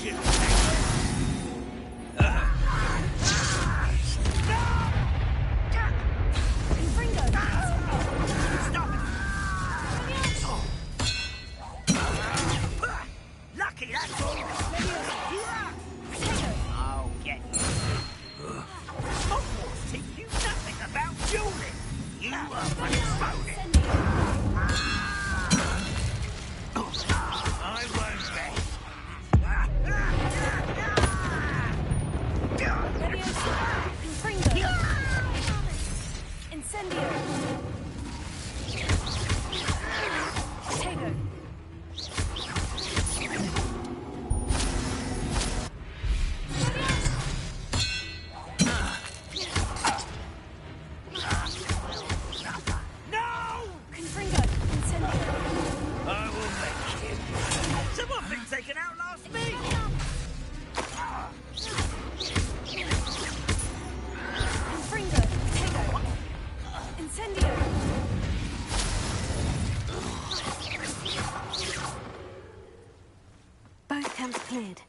You're not cleared.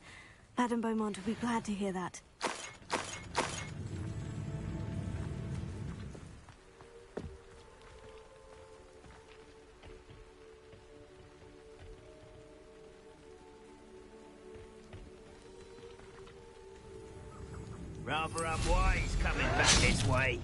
Madame Beaumont will be glad to hear that. Rather unwise coming back this way.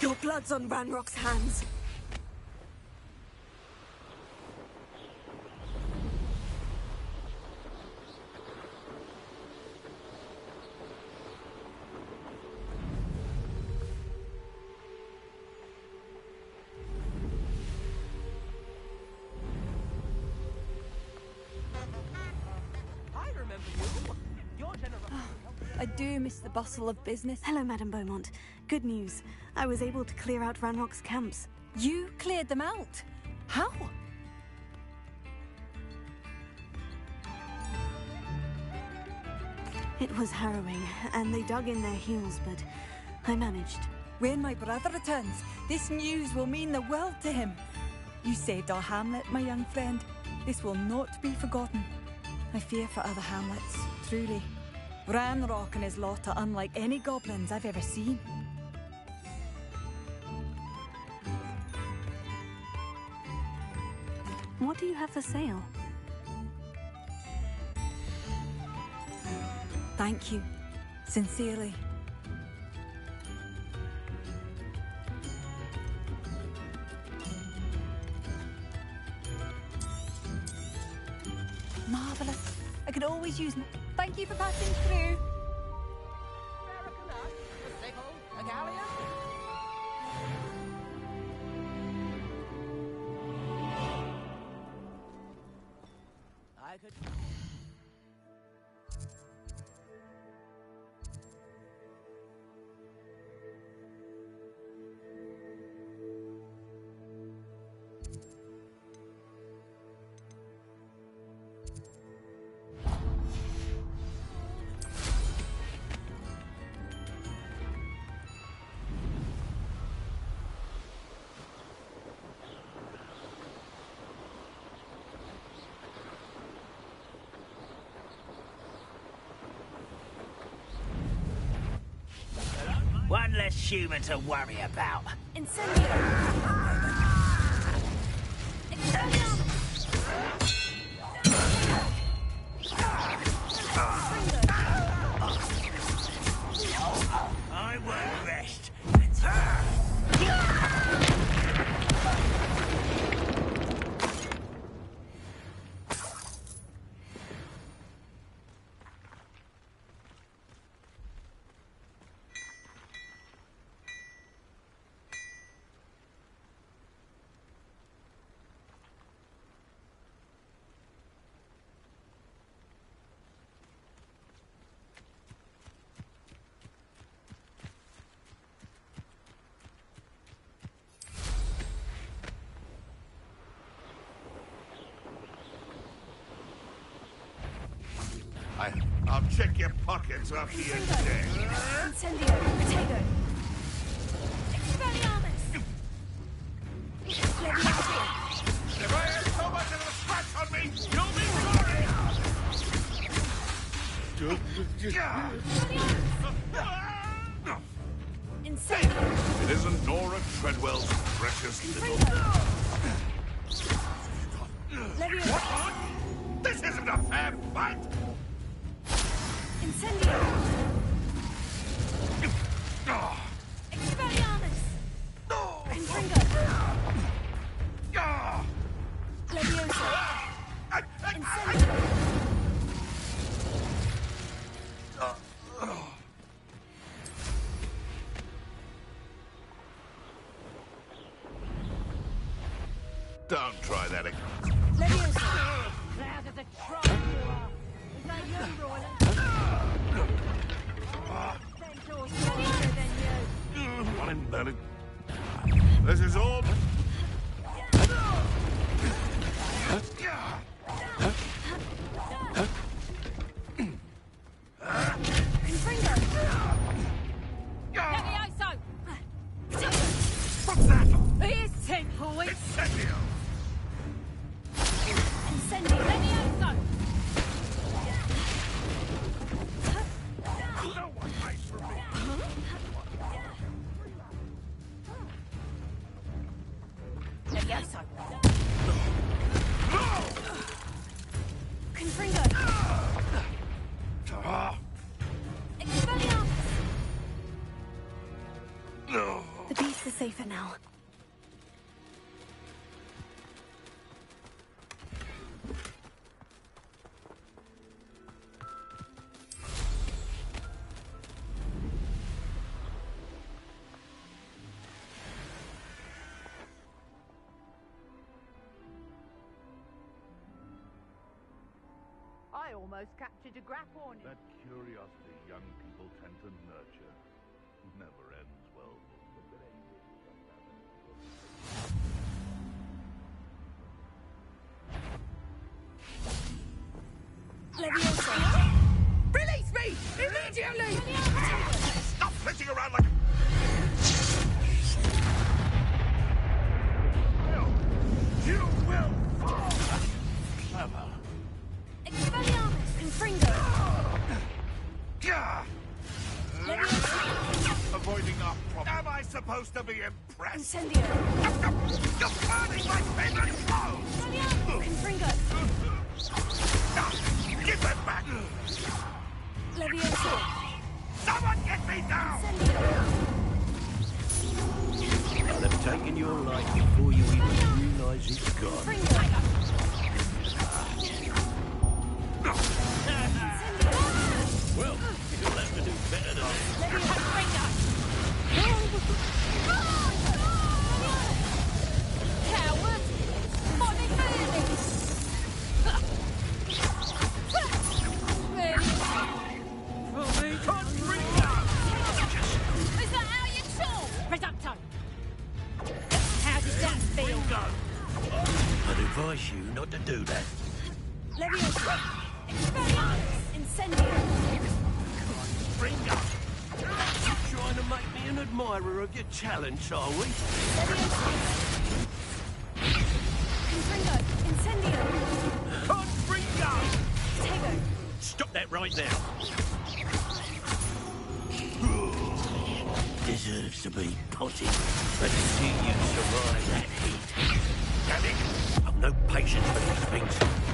Your blood's on Ranrock's hands. I do miss the bustle of business. Hello, Madame Beaumont. Good news. I was able to clear out Ranrock's camps. You cleared them out? How? It was harrowing, and they dug in their heels, but I managed. When my brother returns, this news will mean the world to him. You saved our hamlet, my young friend. This will not be forgotten. I fear for other hamlets, truly. Ranrock and his lot are unlike any goblins I've ever seen. What do you have for sale? Thank you. Sincerely. Marvelous. I could always use... Thank you for passing through. One less human to worry about. Incendio! I won't rest. I'll check your pockets after you're dead. Incendio! Potato! Expelliarmus! If I had so much of a scratch on me, you'll be sorry! Incendio! It isn't Nora Treadwell's precious little... What? This isn't a fair fight! Incendio! Expelliarmus! Confringo! Leviosa! Incendio! Don't try that again. Leviosa! Proud of the troll you are. Is that you, Roland? Centaur's stronger than you. One belly. This is all... Confringo! Levioso! What's that? Here's 10 points. Incendio! Incendio! Levioso! No one fights for me. Levioso! Confringo! Expelliarmus! The beast is safer now. I almost captured a grapphorn. That curiosity young people tend to nurture never ends well. Leviosa! Release me! Immediately! Stop flitting around like... You will fall! Clever. Expelliarmus! Confringo! Leviosa! Avoiding our problem. Am I supposed to be impressed? Incendio! You're burning my favorite clothes! Confringo! Give them back! Leviosa! Someone get me down! Incendio! I'll have taken your life before you even realise it's gone. Confringo! Well, you'll have to do better than that. Coward! What are they doing? Is that how you talk? Reducto! How does that feel? I'd advise you not to do that. Leviosa! Expelliarmus! Incendio! Bring up. Trying to make me an admirer of your talents, are we? Leviosa! Confringo! Incendio! Confringo! Potato! Stop that right now. deserves to be potted. Let's see you survive that heat. Damn it! I've no patience for these things.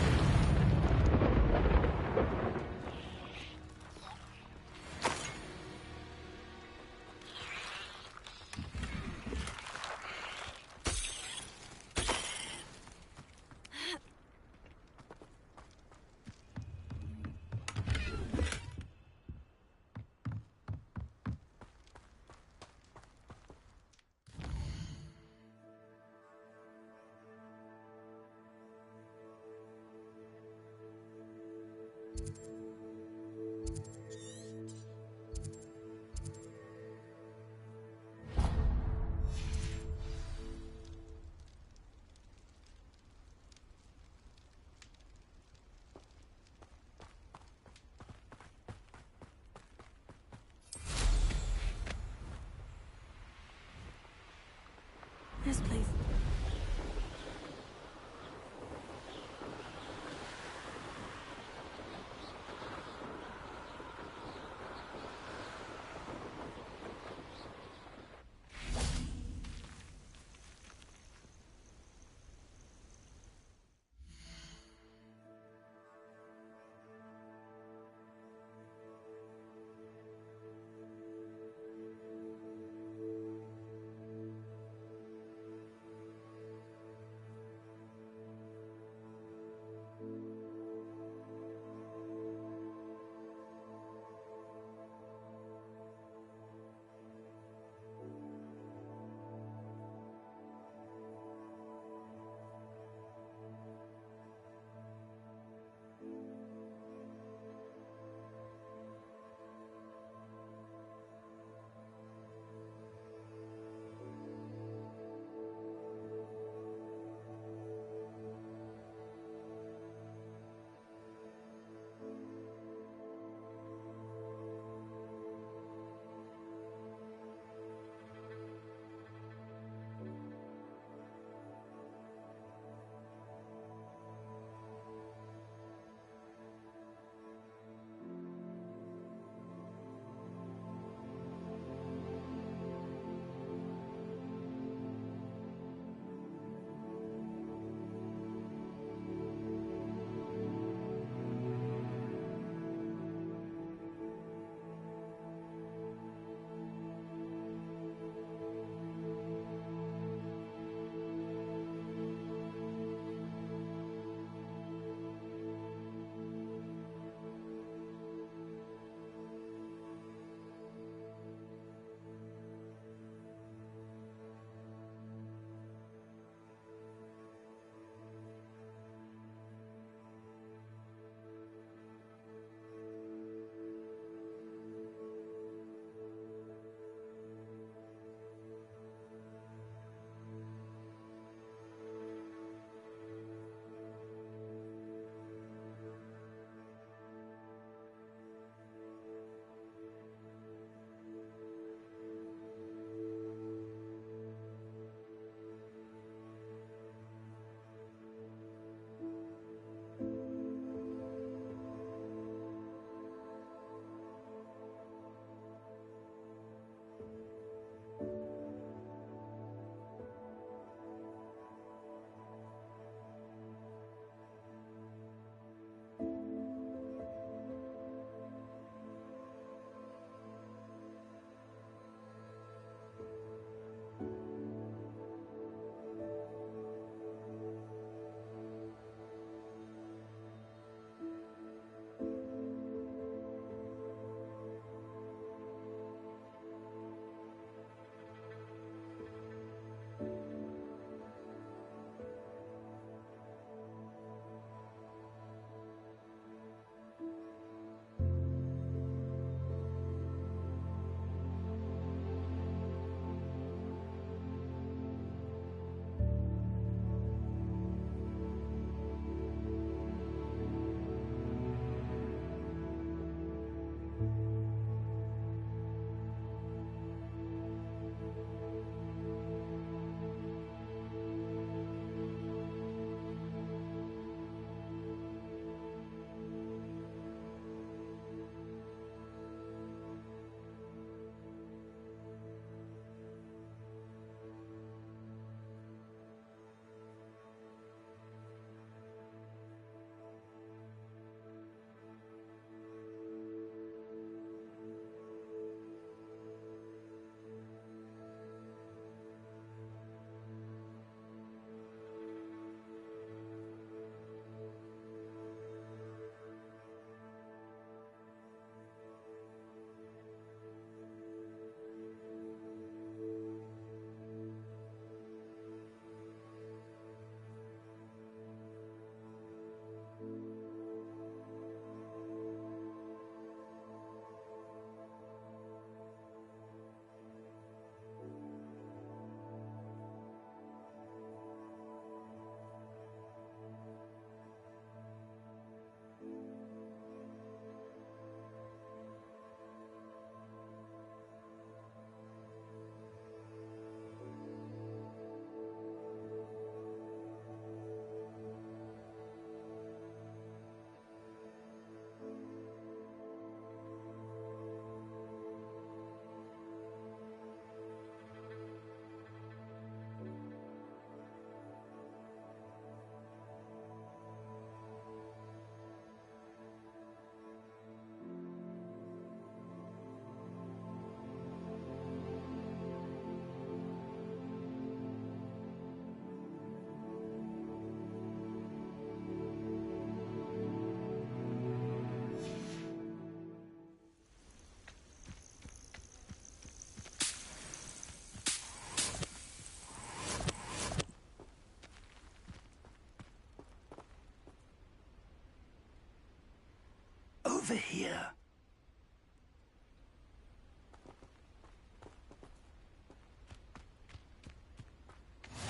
over here.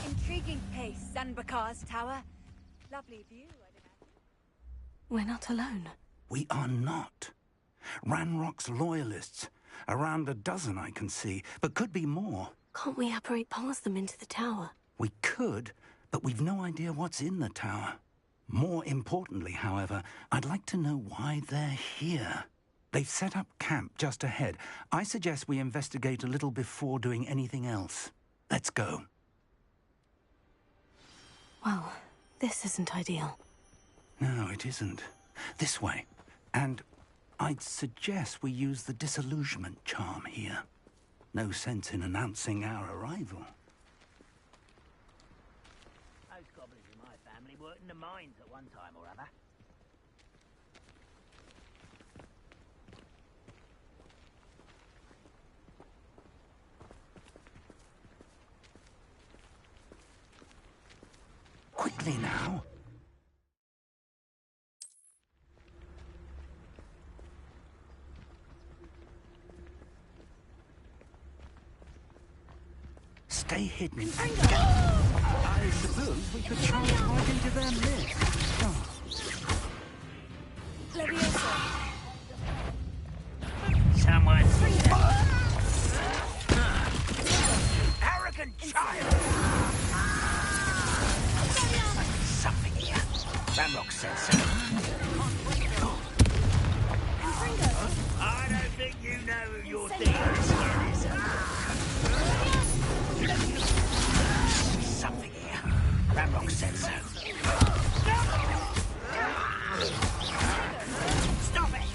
Intriguing place, Zanbakar's tower. Lovely view, I'd imagine. We're not alone. We are not. Ranrock's loyalists. Around a dozen I can see, but could be more. Can't we apparate past them into the tower? We could, but we've no idea what's in the tower. More importantly, however, I'd like to know why they're here. They've set up camp just ahead. I suggest we investigate a little before doing anything else. Let's go. Well, this isn't ideal. No, it isn't. This way. And I'd suggest we use the disillusionment charm here. No sense in announcing our arrival. Those goblins in my family worked in the mines at one time or other. Quickly now. Stay hidden. I suppose we could try right into their midst. Oh. Someone arrogant child! Something here. Ramrock said so. I don't think you know who you're dealing with. Something here. Ramrock said so. Stop it!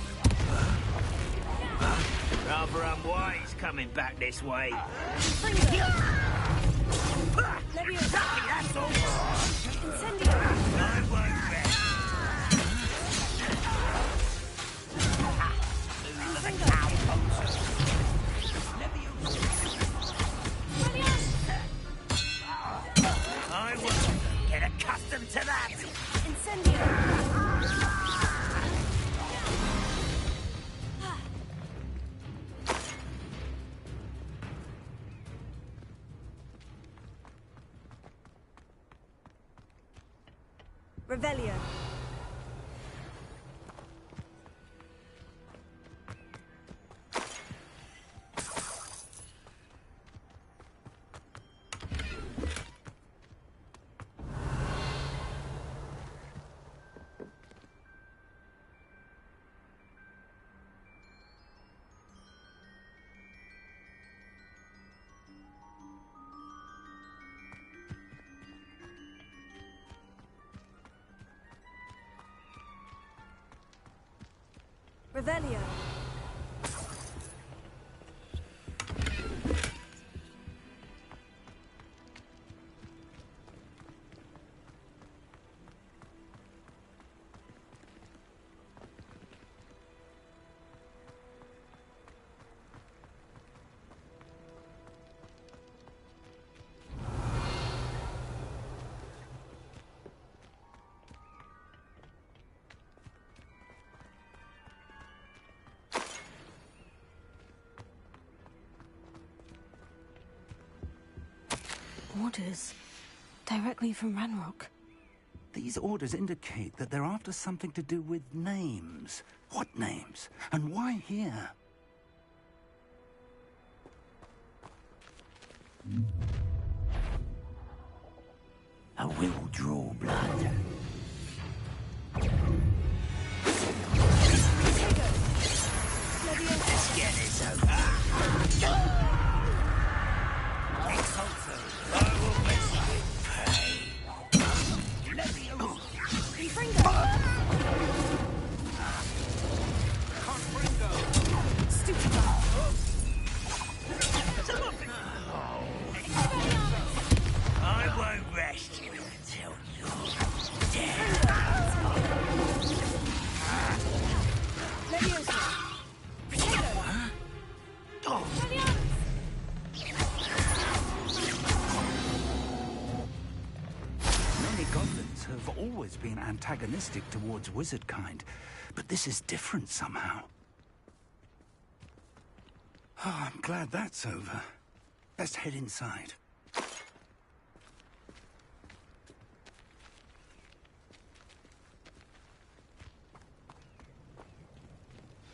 Rather unwise coming back this way. That's all. I won't rest. I won't get accustomed to that. Revelio. Revelio. Orders. Directly from Ranrock. These orders indicate that they're after something to do with names. What names? And why here? I will draw blood. Let's get this over. I won't rest until you're dead. Many goblins have always been antagonistic towards wizard kind, but this is different somehow. Oh, I'm glad that's over. Let's head inside.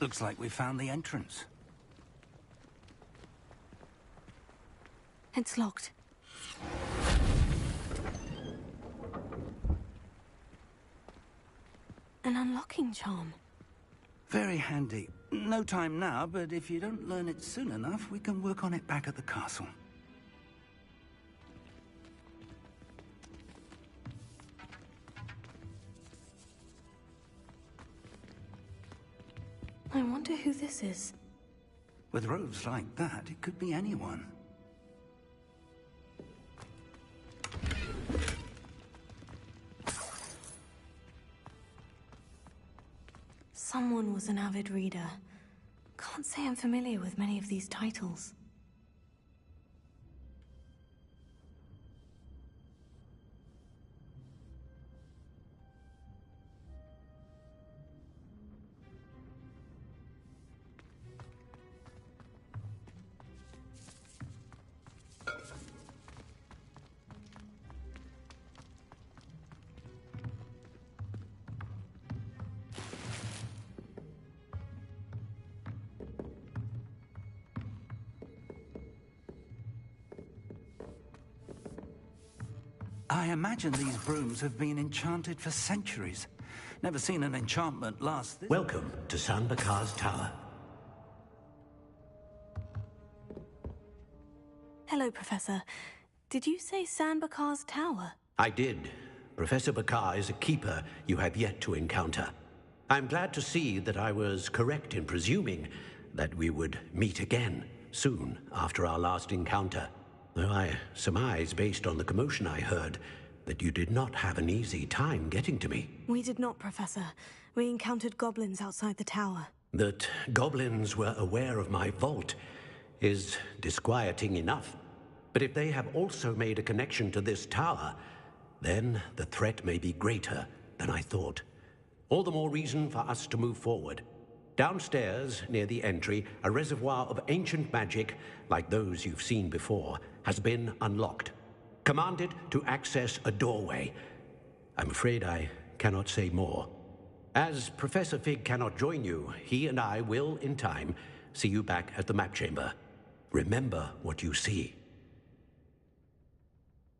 Looks like we found the entrance. It's locked. An unlocking charm. Very handy. No time now, but if you don't learn it soon enough, we can work on it back at the castle. I wonder who this is. With robes like that, it could be anyone. Someone was an avid reader. Can't say I'm familiar with many of these titles. I imagine these brooms have been enchanted for centuries. Never seen an enchantment last this... Welcome to San Bakar's Tower. Hello, Professor. Did you say San Bakar's Tower? I did. Professor Bakar is a keeper you have yet to encounter. I'm glad to see that I was correct in presuming that we would meet again soon after our last encounter. Though I surmise, based on the commotion I heard, that you did not have an easy time getting to me. We did not, Professor. We encountered goblins outside the tower. That goblins were aware of my vault is disquieting enough. But if they have also made a connection to this tower, then the threat may be greater than I thought. All the more reason for us to move forward. Downstairs, near the entry, a reservoir of ancient magic, like those you've seen before, has been unlocked. Commanded to access a doorway. I'm afraid I cannot say more. As Professor Fig cannot join you, he and I will, in time, see you back at the map chamber. Remember what you see.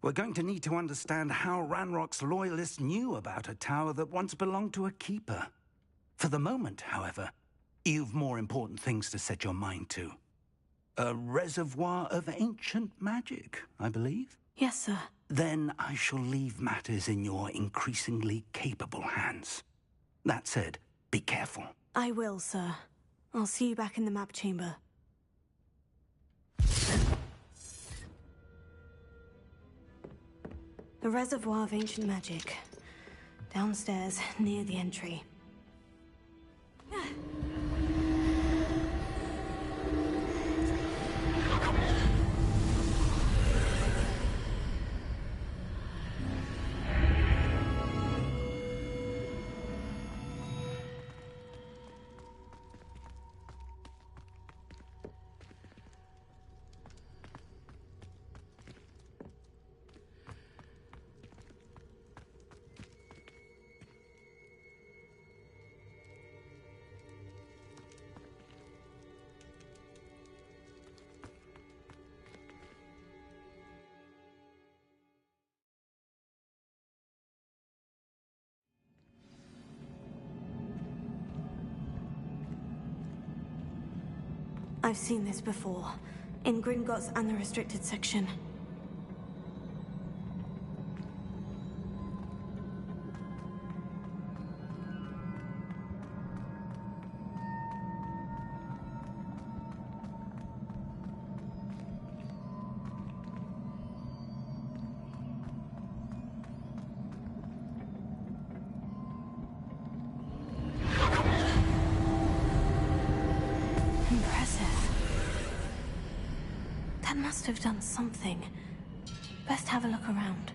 We're going to need to understand how Ranrock's loyalists knew about a tower that once belonged to a keeper. For the moment, however, you've more important things to set your mind to. A reservoir of ancient magic, I believe? Yes, sir. Then I shall leave matters in your increasingly capable hands. That said, be careful. I will, sir. I'll see you back in the map chamber. The reservoir of ancient magic. Downstairs, near the entry. I've seen this before, in Gringotts and the restricted section. That must have done something. Best have a look around.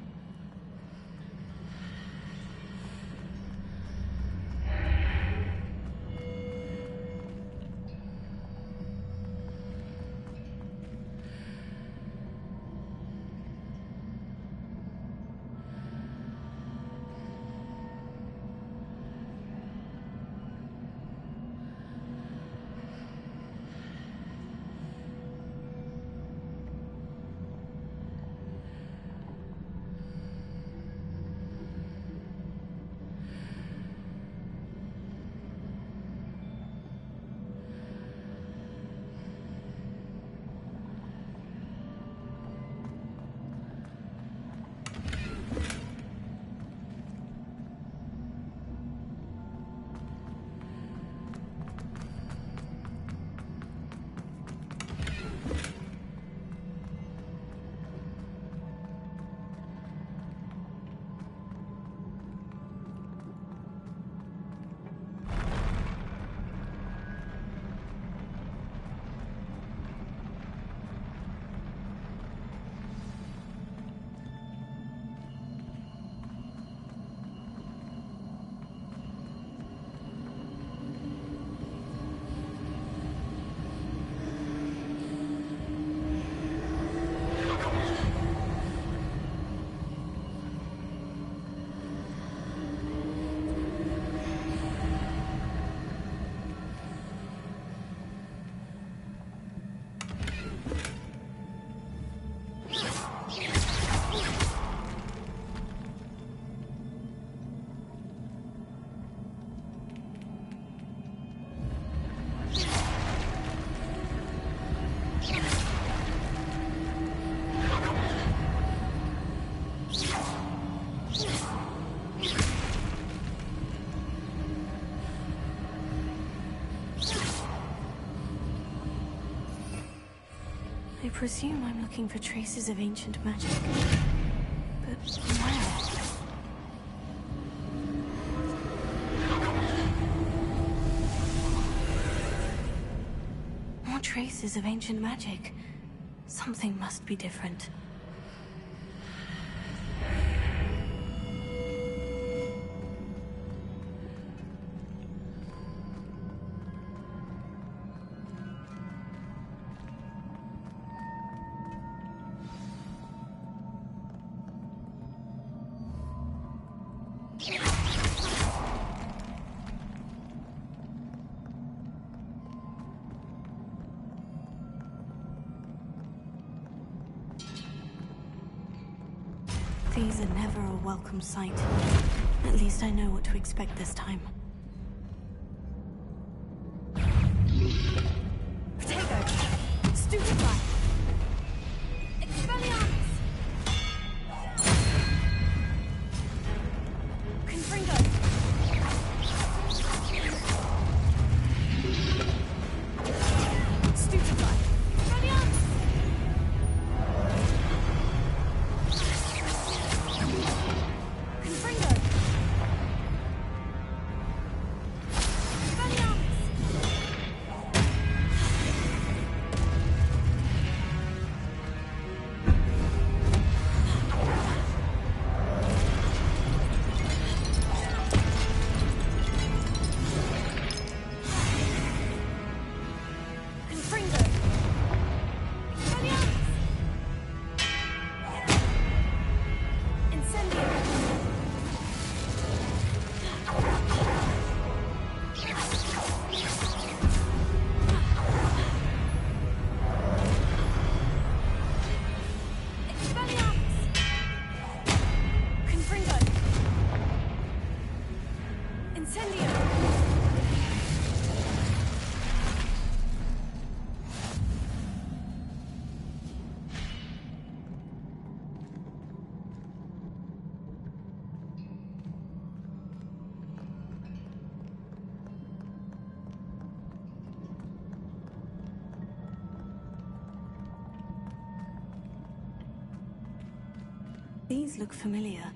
I presume I'm looking for traces of ancient magic. But where? More traces of ancient magic. Something must be different. These are never a welcome sight. At least I know what to expect this time. Potato! Stupefy! Expelliarmus! Confringo! Stupefy! Expelliarmus! Confringo! These look familiar.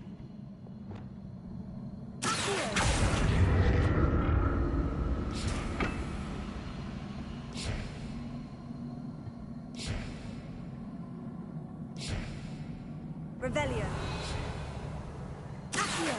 Revelio. Accio.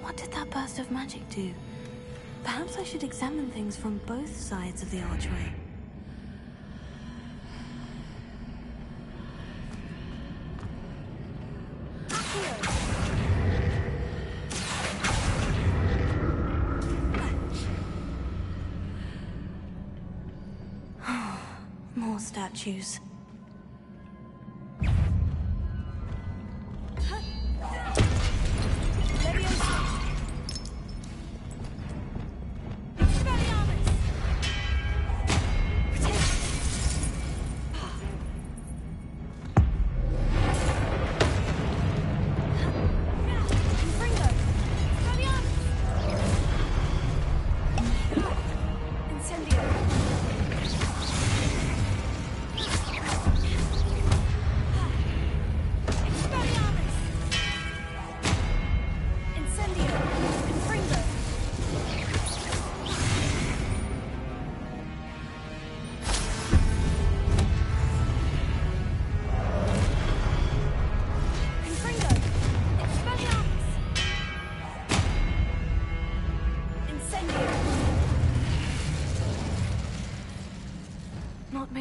What did that burst of magic do? Perhaps I should examine things from both sides of the archway. More statues. Incendio.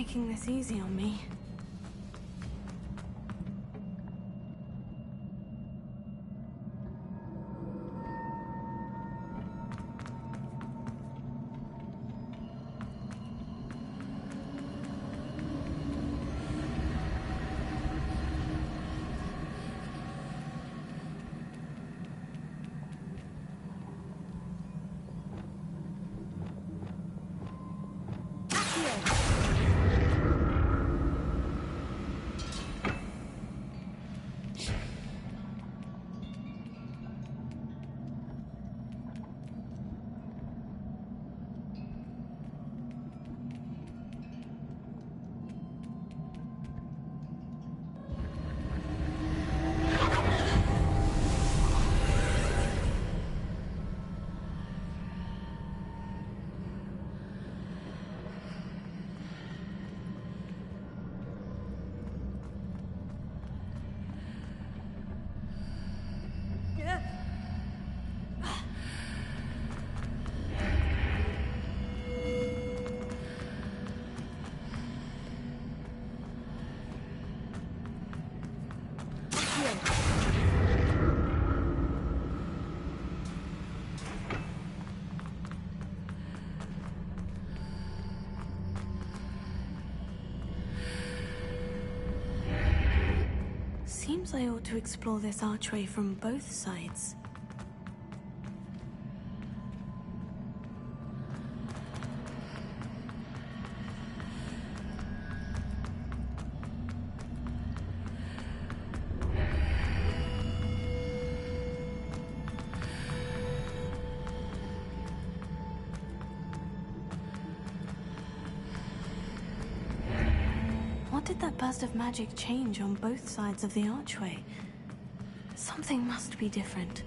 making this easy on me. Seems I ought to explore this archway from both sides. What did that burst of magic change on both sides of the archway? Something must be different.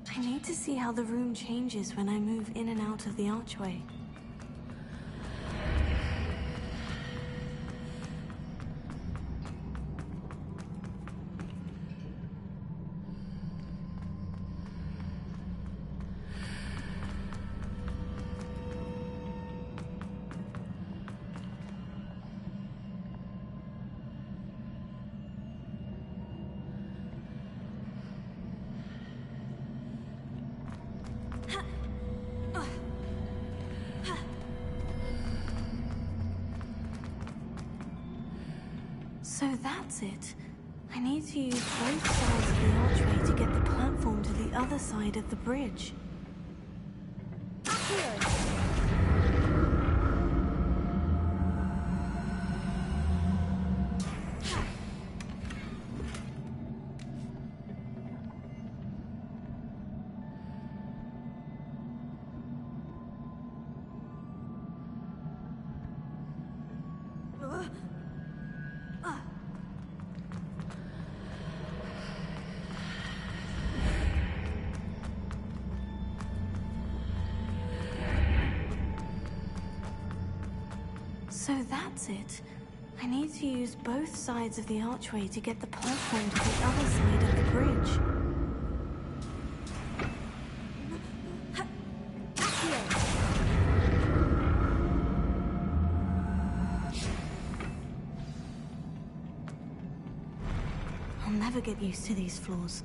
I need to see how the room changes when I move in and out of the archway. So that's it. I need to use both sides of the archway to get the platform to the other side of the bridge. So that's it. I need to use both sides of the archway to get the platform to the other side of the bridge. I'll never get used to these floors.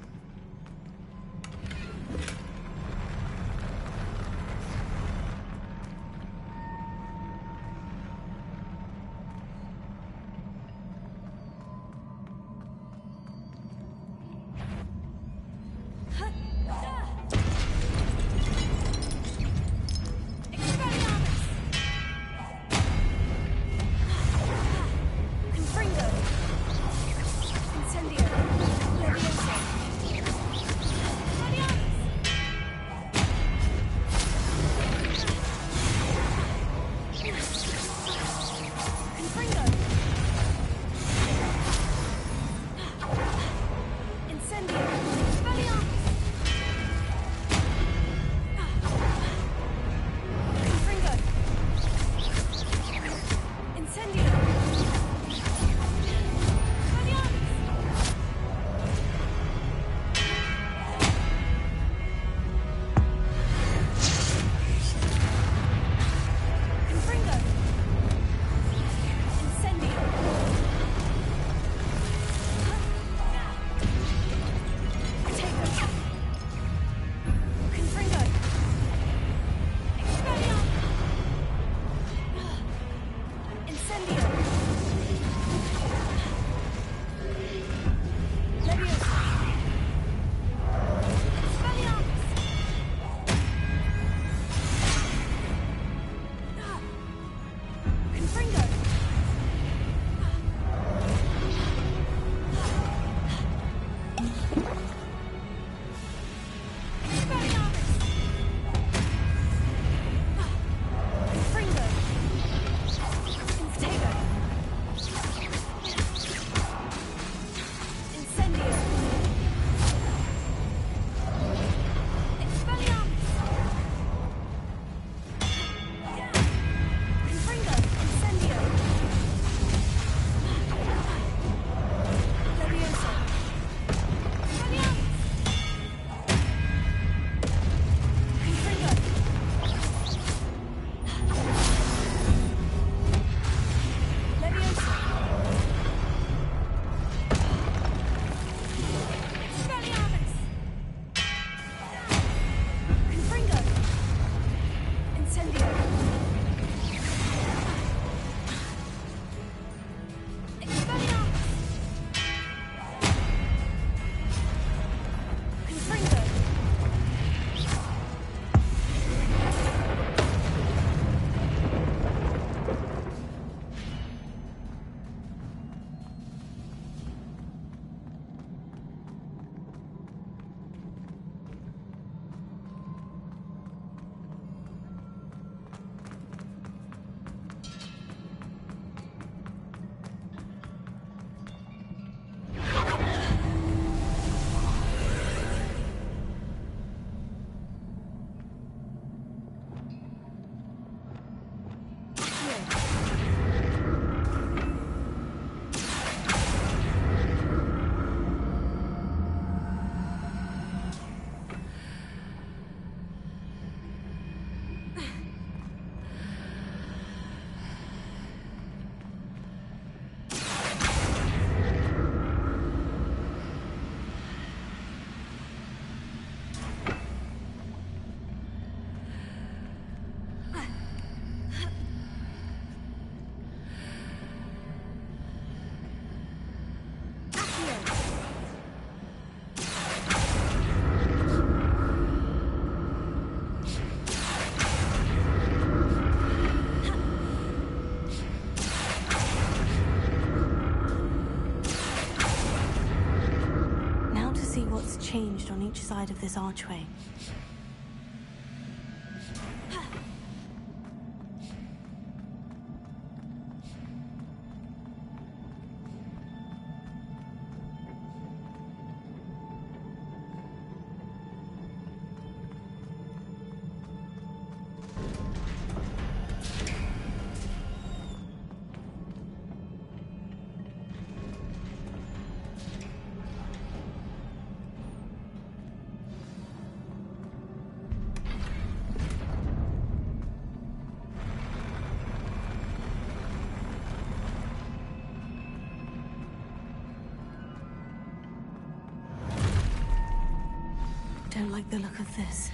Changed on each side of this archway. Don't like the look of this.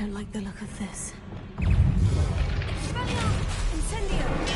don't like the look of this. Incendio!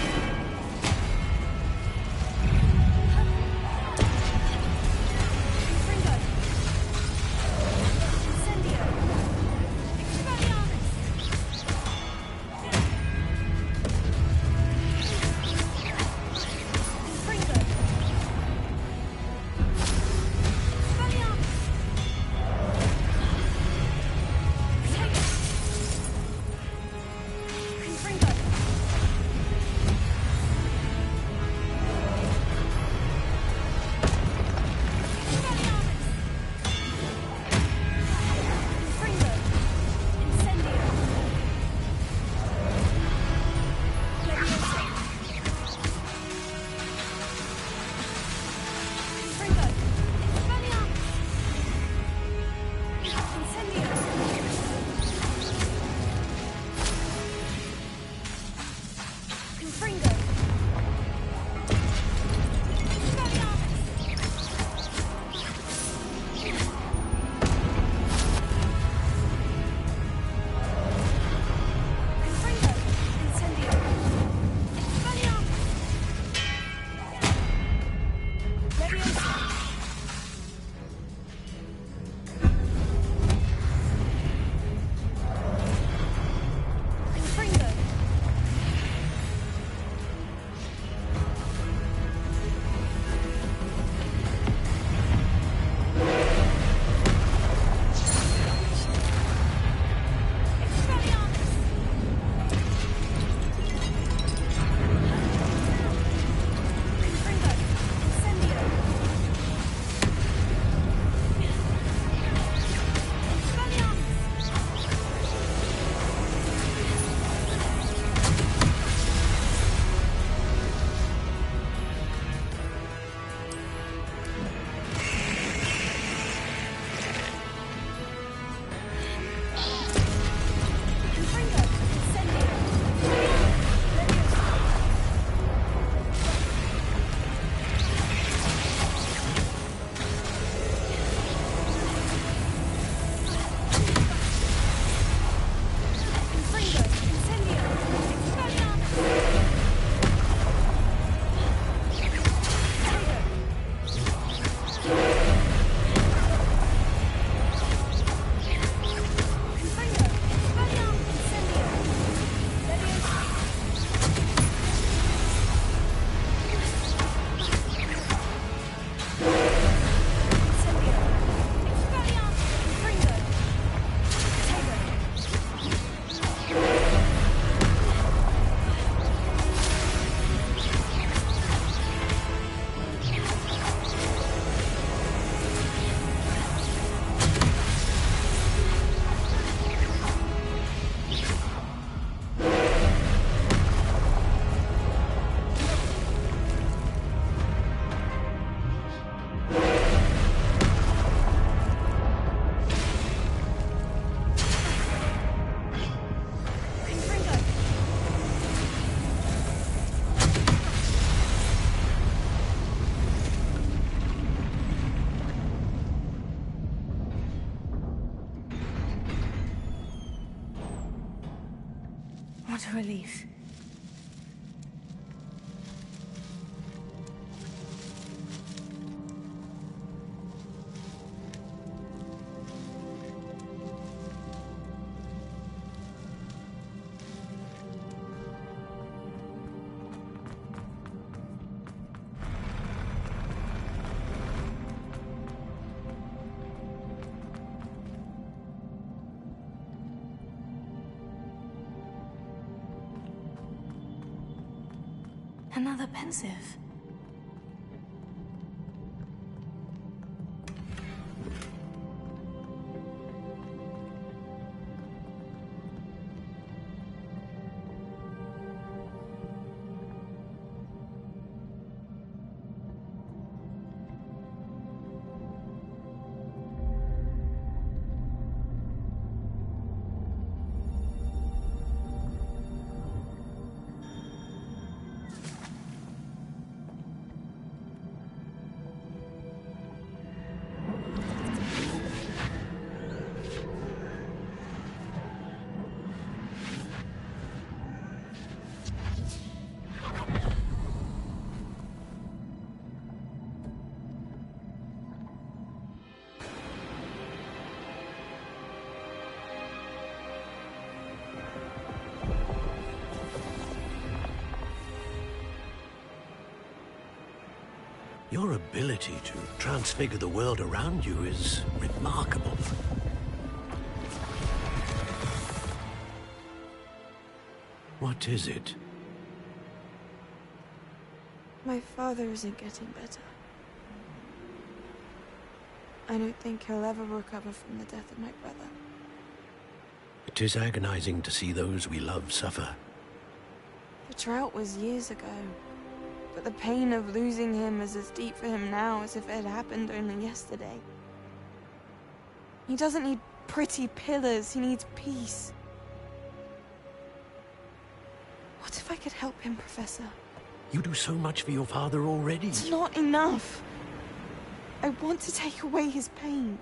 What a relief. Another pensive. Your ability to transfigure the world around you is remarkable. What is it? My father isn't getting better. I don't think he'll ever recover from the death of my brother. It is agonizing to see those we love suffer. The drought was years ago, but the pain of losing him is as deep for him now as if it had happened only yesterday. He doesn't need pretty pillars, he needs peace. What if I could help him, Professor? You do so much for your father already. It's not enough. I want to take away his pain.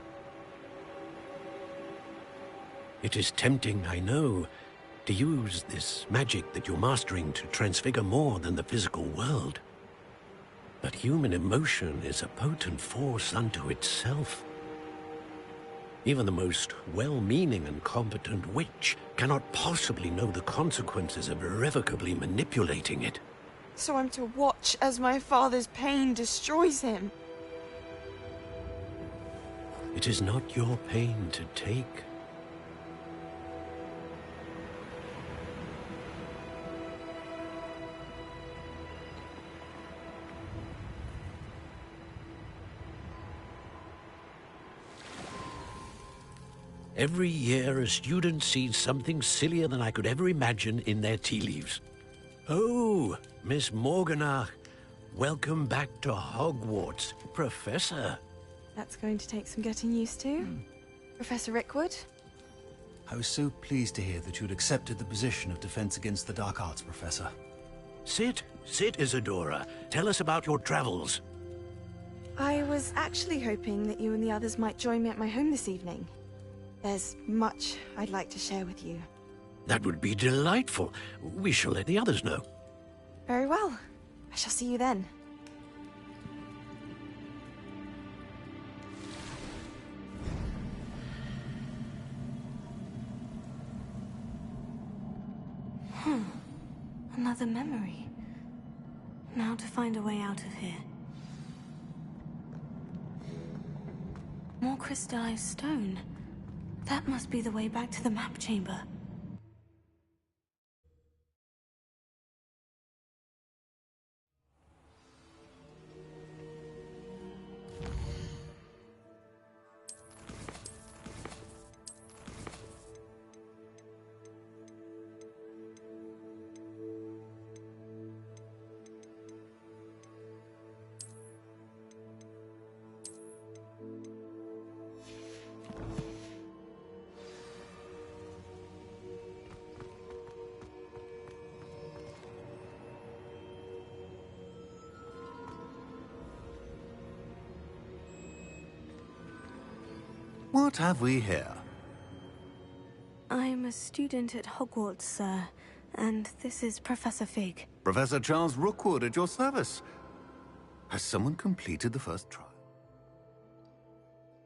It is tempting, I know, to use this magic that you're mastering to transfigure more than the physical world. But human emotion is a potent force unto itself. Even the most well-meaning and competent witch cannot possibly know the consequences of irrevocably manipulating it. So I'm to watch as my father's pain destroys him. It is not your pain to take. Every year, a student sees something sillier than I could ever imagine in their tea leaves. Oh, Miss Morganach, welcome back to Hogwarts, Professor. That's going to take some getting used to. Professor Rickwood? I was so pleased to hear that you'd accepted the position of Defense Against the Dark Arts, Professor. Sit, Isadora. Tell us about your travels. I was actually hoping that you and the others might join me at my home this evening. There's much I'd like to share with you. That would be delightful. We shall let the others know. Very well. I shall see you then. Another memory. Now to find a way out of here. More crystallized stone. That must be the way back to the map chamber. What have we here? I'm a student at Hogwarts, sir, and this is Professor Fig. Professor Charles Rookwood at your service. Has someone completed the first trial?